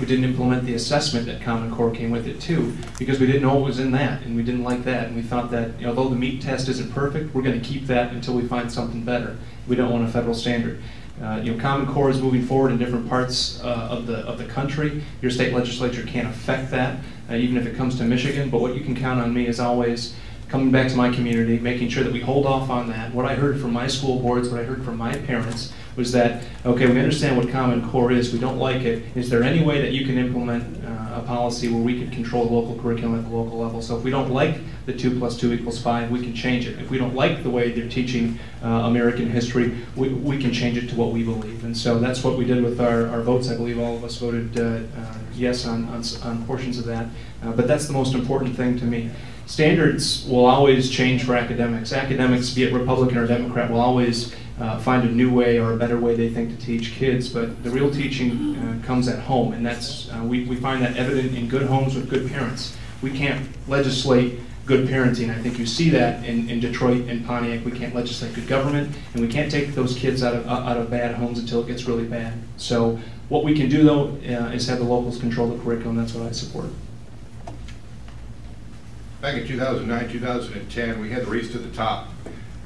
C: implement the assessment that Common Core came with it too, because we didn't know what was in that, and we didn't like that. And we thought that, although the meat test isn't perfect, we're going to keep that until we find something better. We don't want a federal standard. Common Core is moving forward in different parts of the country. Your state legislature can't affect that, even if it comes to Michigan. But what you can count on me is always coming back to my community, making sure that we hold off on that. What I heard from my school boards, what I heard from my parents, was that, okay, we understand what Common Core is, we don't like it. Is there any way that you can implement a policy where we could control local curriculum at the local level? So if we don't like the 2 + 2 = 5, we can change it. If we don't like the way they're teaching American history, we can change it to what we believe. And so that's what we did with our votes. I believe all of us voted yes on portions of that. But that's the most important thing to me. Standards will always change for academics. Academics, be it Republican or Democrat, will always find a new way or a better way they think to teach kids, but the real teaching comes at home, and that's we find that evident in good homes with good parents. We can't legislate good parenting. I think you see that in Detroit and Pontiac. We can't legislate good government, and we can't take those kids out of bad homes until it gets really bad. So what we can do, though, is have the locals control the curriculum. That's what I support.
D: Back in 2009, 2010, we had the Race to the Top,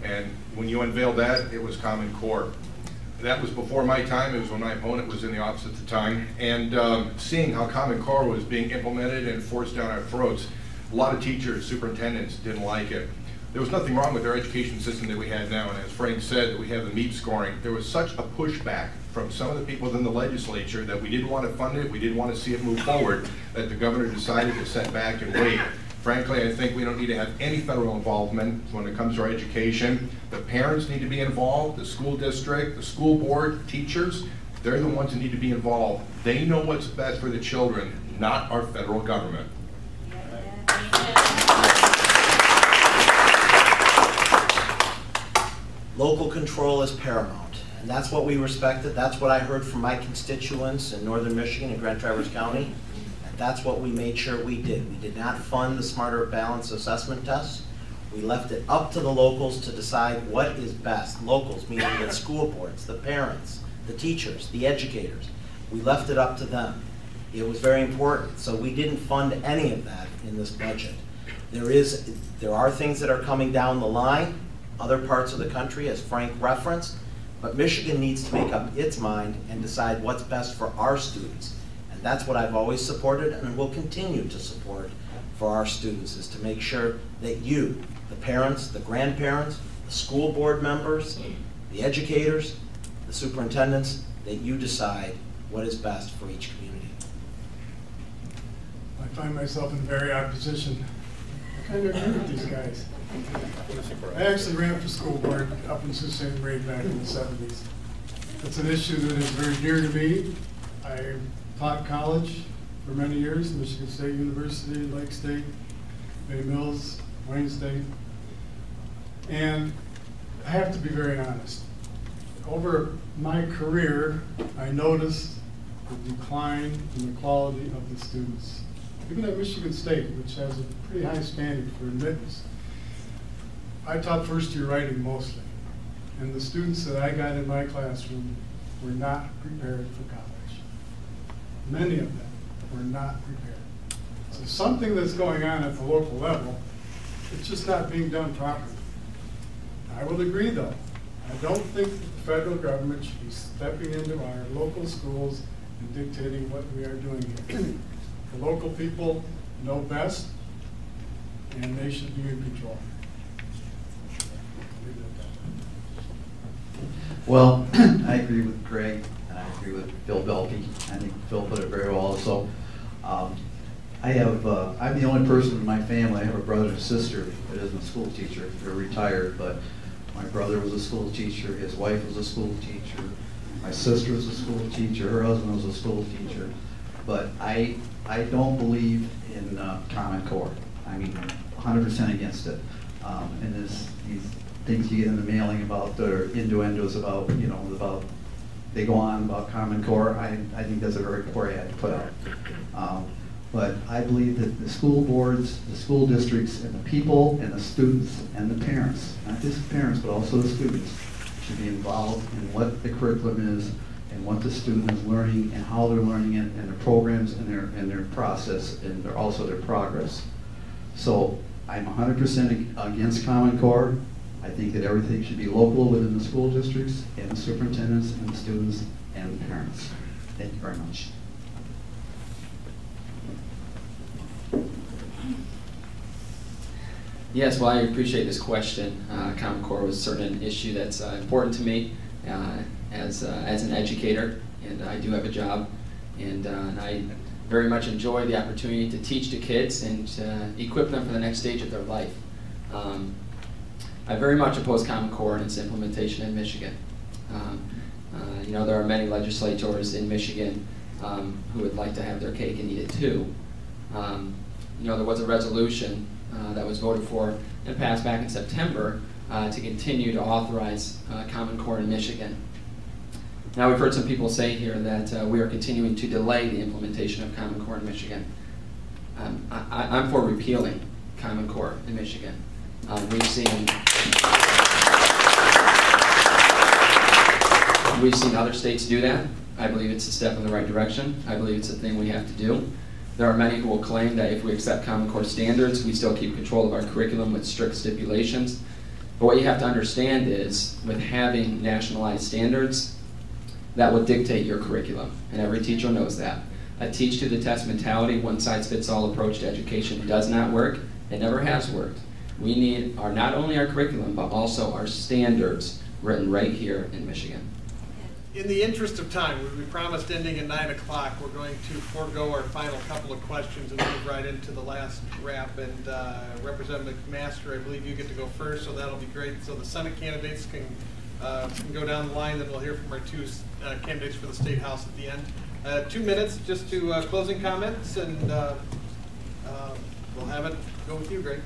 D: and when you unveiled that, it was Common Core. That was before my time. It was when my opponent was in the office at the time, and seeing how Common Core was being implemented and forced down our throats, a lot of teachers, superintendents didn't like it. There was nothing wrong with our education system that we had now, and as Frank said, that we have the meat scoring. There was such a pushback from some of the people in the legislature that we didn't want to fund it, we didn't want to see it move forward, that the governor decided to sit back and wait. Frankly, I think we don't need to have any federal involvement when it comes to our education. The parents need to be involved, the school district, the school board, teachers, they're the ones who need to be involved. They know what's best for the children, not our federal government.
E: Local control is paramount, and that's what we respected. That's what I heard from my constituents in northern Michigan and Grand Traverse County. And That's what we made sure we did. We did not fund the Smarter Balanced Assessment Tests. We left it up to the locals to decide what is best. Locals, meaning the school boards, the parents, the teachers, the educators. We left it up to them. It was very important, so we didn't fund any of that in this budget. There are things that are coming down the line, other parts of the country, as Frank referenced, but Michigan needs to make up its mind and decide what's best for our students. And that's what I've always supported and will continue to support for our students, is to make sure that you, the parents, the grandparents, the school board members, the educators, the superintendents, that you decide what is best for each community.
F: I find myself in a very odd position. I kind of agree with these guys. I actually ran for school board up in Sault Ste. Marie back in the 70s. It's an issue that is very dear to me. I taught college for many years, Michigan State University, Lake State, Bay Mills, Wayne State. And I have to be very honest. Over my career, I noticed the decline in the quality of the students. Even at Michigan State, which has a pretty high standard for admittance. I taught first year writing mostly, and the students that I got in my classroom were not prepared for college. Many of them were not prepared. So something that's going on at the local level, it's just not being done properly. I will agree though, I don't think that the federal government should be stepping into our local schools and dictating what we are doing here. The local people know best, and they should be in control.
G: Well, I agree with Greg, and I agree with Phil Bellfy. I think Phil put it very well also. I'm the only person in my family. I have a brother and sister that isn't a school teacher. They're retired, but my brother was a school teacher, his wife was a school teacher, my sister was a school teacher, her husband was a school teacher. But I don't believe in Common Core. I mean, 100% against it. And these things you get in the mailing about the innuendos about, they go on about Common Core. I think that's a very poor ad to put out. But I believe that the school boards, the school districts, and the people, and the students, and the parents, not just the parents, but also the students, should be involved in what the curriculum is, and what the student is learning, and how they're learning it, and their programs, and their process, and also their progress. So I'm 100% against Common Core. I think that everything should be local within the school districts, and the superintendents, and the students, and the parents. Thank you very much.
B: Yes, well, I appreciate this question. Common Core was certainly an issue that's important to me as an educator, and I do have a job, and I very much enjoy the opportunity to teach to kids and to equip them for the next stage of their life. I very much oppose Common Core and its implementation in Michigan. There are many legislators in Michigan who would like to have their cake and eat it too. There was a resolution that was voted for and passed back in September to continue to authorize Common Core in Michigan. Now, we've heard some people say here that we are continuing to delay the implementation of Common Core in Michigan. I'm for repealing Common Core in Michigan. We've seen other states do that. I believe it's a step in the right direction. I believe it's a thing we have to do. There are many who will claim that if we accept Common Core standards, we still keep control of our curriculum with strict stipulations. But what you have to understand is, with having nationalized standards, that will dictate your curriculum, and every teacher knows that. A teach-to-the-test mentality, one-size-fits-all approach to education does not work. It never has worked. We need not only our curriculum, but also our standards written right here in Michigan.
A: In the interest of time, we promised ending at 9 o'clock. We're going to forego our final couple of questions and move right into the last wrap. And Representative MacMaster, I believe you get to go first, so that'll be great. So the Senate candidates can go down the line, then we'll hear from our two candidates for the State House at the end. 2 minutes just to closing comments, and we'll have it go with you, Greg.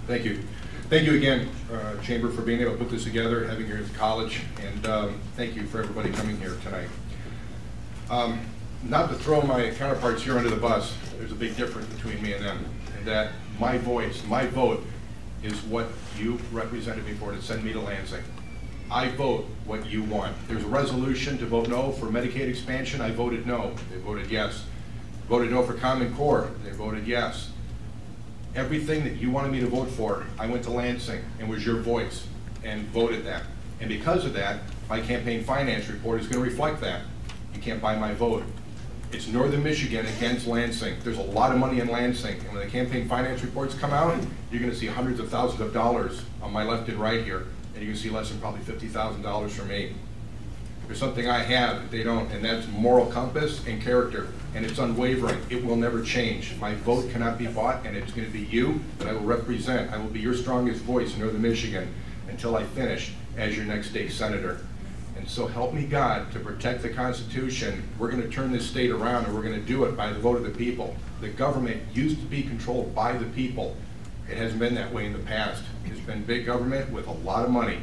D: Thank you. Thank you again, Chamber, for being able to put this together, having you at the college, and thank you for everybody coming here tonight. not to throw my counterparts here under the bus, there's a big difference between me and them, and that my voice, my vote, is what you represented me for to send me to Lansing. I vote what you want. There's a resolution to vote no for Medicaid expansion. I voted no. They voted yes. Voted no for Common Core. They voted yes. Everything that you wanted me to vote for, I went to Lansing and was your voice and voted that. And because of that, my campaign finance report is going to reflect that. You can't buy my vote. It's Northern Michigan against Lansing. There's a lot of money in Lansing, and when the campaign finance reports come out, you're going to see hundreds of thousands of dollars on my left and right here, and you're going to see less than probably $50,000 from me. There's something I have that they don't, and that's moral compass and character, and it's unwavering. It will never change. My vote cannot be bought, and it's going to be you that I will represent. I will be your strongest voice in Northern Michigan until I finish as your next state senator. And so help me God to protect the Constitution. We're going to turn this state around, and we're going to do it by the vote of the people. The government used to be controlled by the people. It hasn't been that way in the past. It's been big government with a lot of money.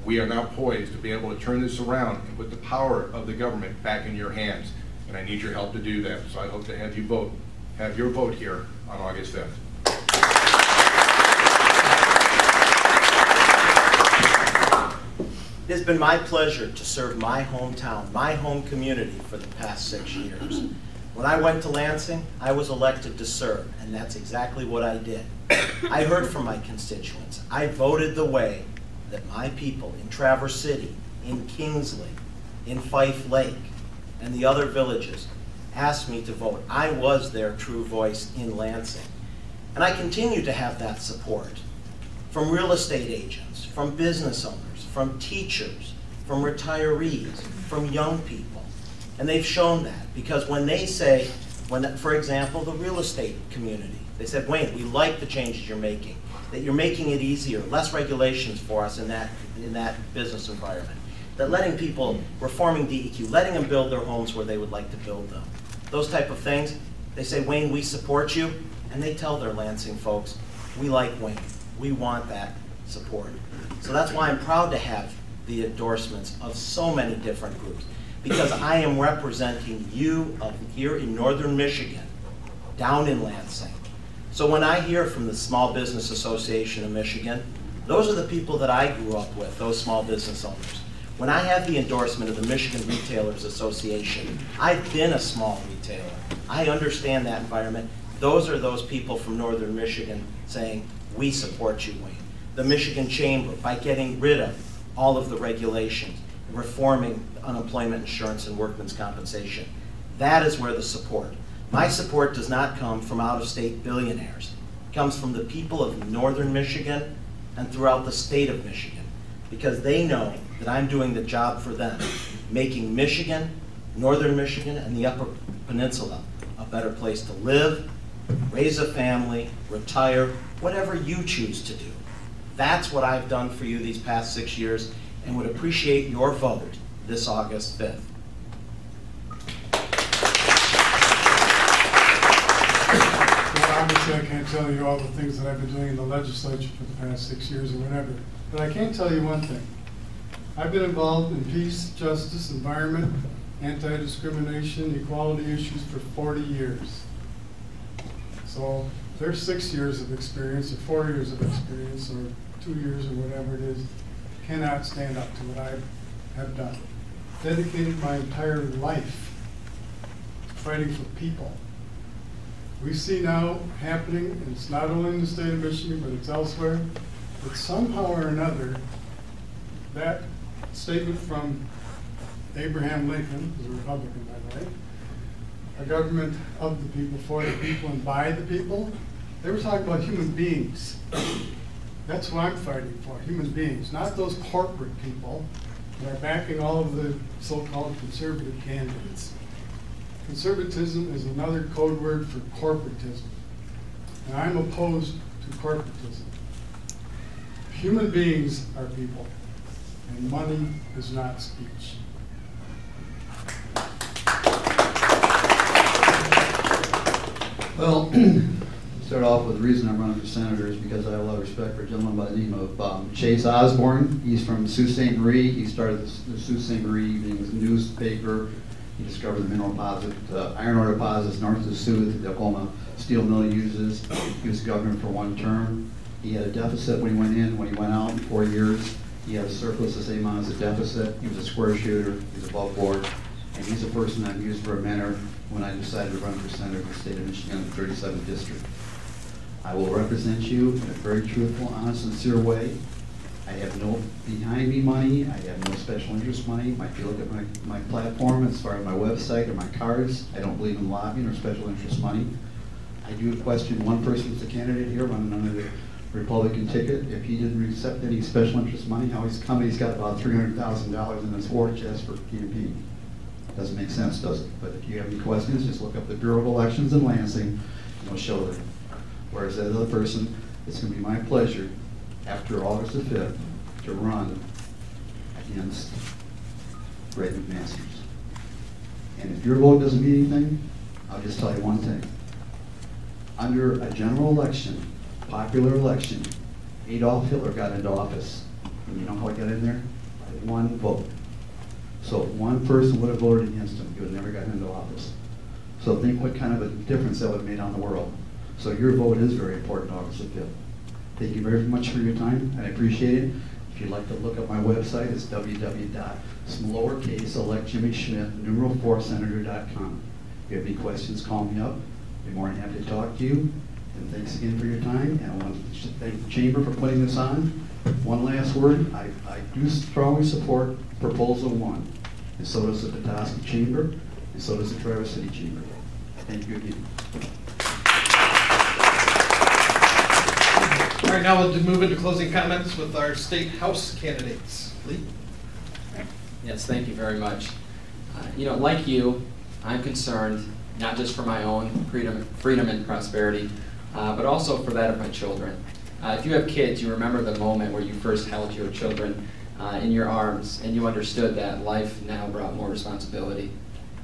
D: We are now poised to be able to turn this around and put the power of the government back in your hands. And I need your help to do that. So I hope to have you vote, have your vote here on August 5th.
E: It has been my pleasure to serve my hometown, my home community for the past 6 years. When I went to Lansing, I was elected to serve, and that's exactly what I did. I heard from my constituents. I voted the way that my people in Traverse City, in Kingsley, in Fife Lake, and the other villages asked me to vote. I was their true voice in Lansing. And I continue to have that support from real estate agents, from business owners, from teachers, from retirees, from young people. And they've shown that because when they say, for example, the real estate community, they said, Wayne, we like the changes you're making, that you're making it easier, less regulations for us in that business environment, that letting people, reforming DEQ, letting them build their homes where they would like to build them. Those type of things, they say, Wayne, we support you, and they tell their Lansing folks, we like Wayne, we want that support. So that's why I'm proud to have the endorsements of so many different groups, because I am representing you here in Northern Michigan, down in Lansing. So when I hear from the Small Business Association of Michigan, those are the people that I grew up with, those small business owners. When I have the endorsement of the Michigan Retailers Association, I've been a small retailer. I understand that environment. Those are those people from Northern Michigan saying, we support you, Wayne. The Michigan Chamber, by getting rid of all of the regulations, reforming unemployment insurance and workmen's compensation. That is where the support. My support does not come from out-of-state billionaires. It comes from the people of Northern Michigan and throughout the state of Michigan, because they know that I'm doing the job for them, making Michigan, Northern Michigan, and the Upper Peninsula a better place to live, raise a family, retire, whatever you choose to do. That's what I've done for you these past 6 years, and would appreciate your vote this August 5th.
F: Well, obviously I can't tell you all the things that I've been doing in the legislature for the past 6 years or whatever, but I can tell you one thing. I've been involved in peace, justice, environment, anti-discrimination, equality issues for 40 years. So there's 6 years of experience, or 4 years of experience, or 2 years, or whatever it is, cannot stand up to what I have done. Dedicated my entire life fighting for people. We see now happening, and it's not only in the state of Michigan, but it's elsewhere, that somehow or another, that statement from Abraham Lincoln, who's a Republican, by the way, a government of the people, for the people, and by the people, they were talking about human beings. That's what I'm fighting for, human beings, not those corporate people that are backing all of the so-called conservative candidates. Conservatism is another code word for corporatism, and I'm opposed to corporatism. Human beings are people, and money is not speech.
G: Well, start off with the reason I'm running for senator is because I have a lot of respect for a gentleman by the name of Chase Osborne. He's from Sault Ste. Marie. He started the Sault Ste. Marie Evenings newspaper He discovered the mineral deposit, iron ore deposits north of the Sioux that the Oklahoma steel mill uses. He was governor for 1 term. He had a deficit when he went in. When he went out in 4 years, he had a surplus the same amount as a deficit. He was a square shooter. He was above board. And he's a person I've used for a mentor when I decided to run for senator for the state of Michigan in the 37th district. I will represent you in a very truthful, honest, sincere way. I have no behind me money. I have no special interest money. If you look at my platform as far as my website or my cards, I don't believe in lobbying or special interest money. I do question one person as a candidate here running under the Republican ticket. If he didn't accept any special interest money, how he's come, he's got about $300,000 in his war chest for campaign. Doesn't make sense, does it? But if you have any questions, just look up the Bureau of Elections in Lansing, and it'll show them. Whereas that other person, it's going to be my pleasure after August the 5th to run against Greg MacMaster. And if your vote doesn't mean anything, I'll just tell you one thing. Under a general election, popular election, Adolf Hitler got into office. And you know how he got in there? By 1 vote. So if one person would have voted against him, he would have never gotten into office. So think what kind of a difference that would have made on the world. So your vote is very important August the 5th. Thank you very much for your time. I appreciate it. If you'd like to look up my website, it's www.lowercase elect Jimmy Schmidt, 4senator.com. If you have any questions, call me up. I'd be more than happy to talk to you. And thanks again for your time. And I want to thank the Chamber for putting this on. One last word. I do strongly support Proposal 1. And so does the Petoskey Chamber. And so does the Traverse City Chamber. Thank you again.
A: All right, now we'll move into closing comments with our State House candidates. Lee?
B: Yes, thank you very much. Like you, I'm concerned not just for my own freedom and prosperity, but also for that of my children. If you have kids, you remember the moment where you first held your children in your arms and you understood that life now brought more responsibility.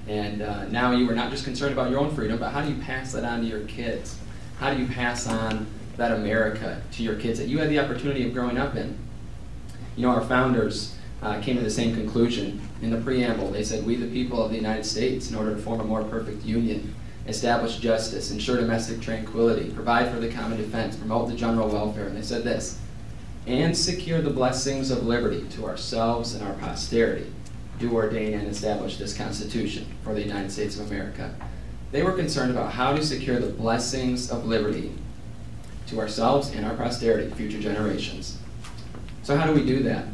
B: And now you are not just concerned about your own freedom, but how do you pass that on to your kids? How do you pass on that America to your kids that you had the opportunity of growing up in? Our founders came to the same conclusion. In the preamble, they said, "We the people of the United States, in order to form a more perfect union, establish justice, ensure domestic tranquility, provide for the common defense, promote the general welfare," and they said this, "and secure the blessings of liberty to ourselves and our posterity, do ordain and establish this Constitution for the United States of America." They were concerned about how to secure the blessings of liberty to ourselves and our posterity, future generations. So how do we do that?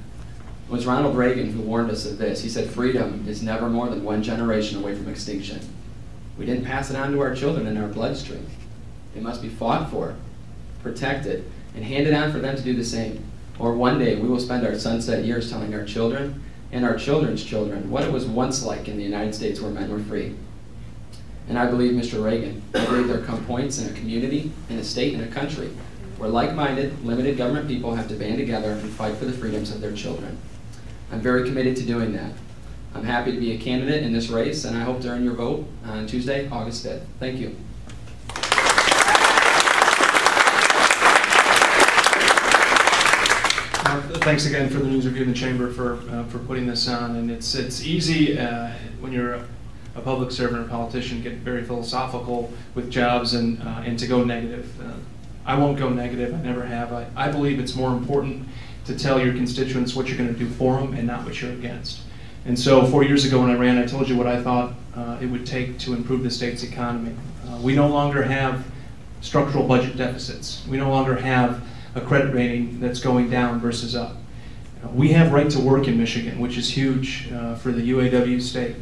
B: It was Ronald Reagan who warned us of this. He said, "Freedom is never more than 1 generation away from extinction." We didn't pass it on to our children in our bloodstream. It must be fought for, protected, and handed on for them to do the same. Or one day we will spend our sunset years telling our children and our children's children what it was once like in the United States where men were free. And I believe, Mr. Reagan, I believe there come points in a community, in a state, in a country, where like-minded, limited government people have to band together and fight for the freedoms of their children. I'm very committed to doing that. I'm happy to be a candidate in this race, and I hope to earn your vote on Tuesday, August 5th. Thank you.
C: Thanks again for the News Review and the Chamber for putting this on. And it's easy when you're a public servant or politician to get very philosophical with jobs and to go negative. I won't go negative. I never have. I believe it's more important to tell your constituents what you're going to do for them and not what you're against. And so 4 years ago when I ran, I told you what I thought it would take to improve the state's economy. We no longer have structural budget deficits. We no longer have a credit rating that's going down versus up. We have right to work in Michigan, which is huge for the UAW state.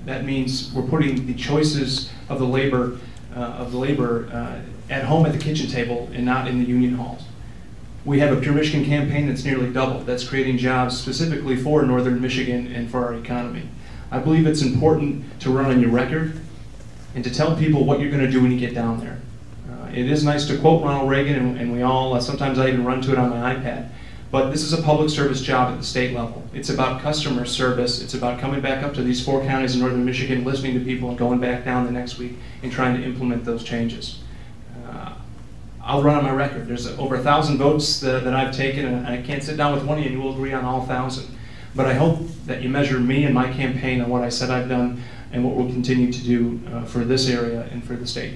C: That means we're putting the choices of the labor at home at the kitchen table and not in the union halls. We have a Pure Michigan campaign that's nearly doubled. That's creating jobs specifically for Northern Michigan and for our economy. I believe it's important to run on your record and to tell people what you're going to do when you get down there. It is nice to quote Ronald Reagan, and we all, sometimes I even run to it on my iPad, but this is a public service job at the state level. It's about customer service. It's about coming back up to these 4 counties in Northern Michigan, listening to people, and going back down the next week and trying to implement those changes. I'll run on my record. There's over 1,000 votes that I've taken, and I can't sit down with one of you and you will agree on all 1,000. But I hope that you measure me and my campaign on what I said I've done and what we'll continue to do for this area and for the state.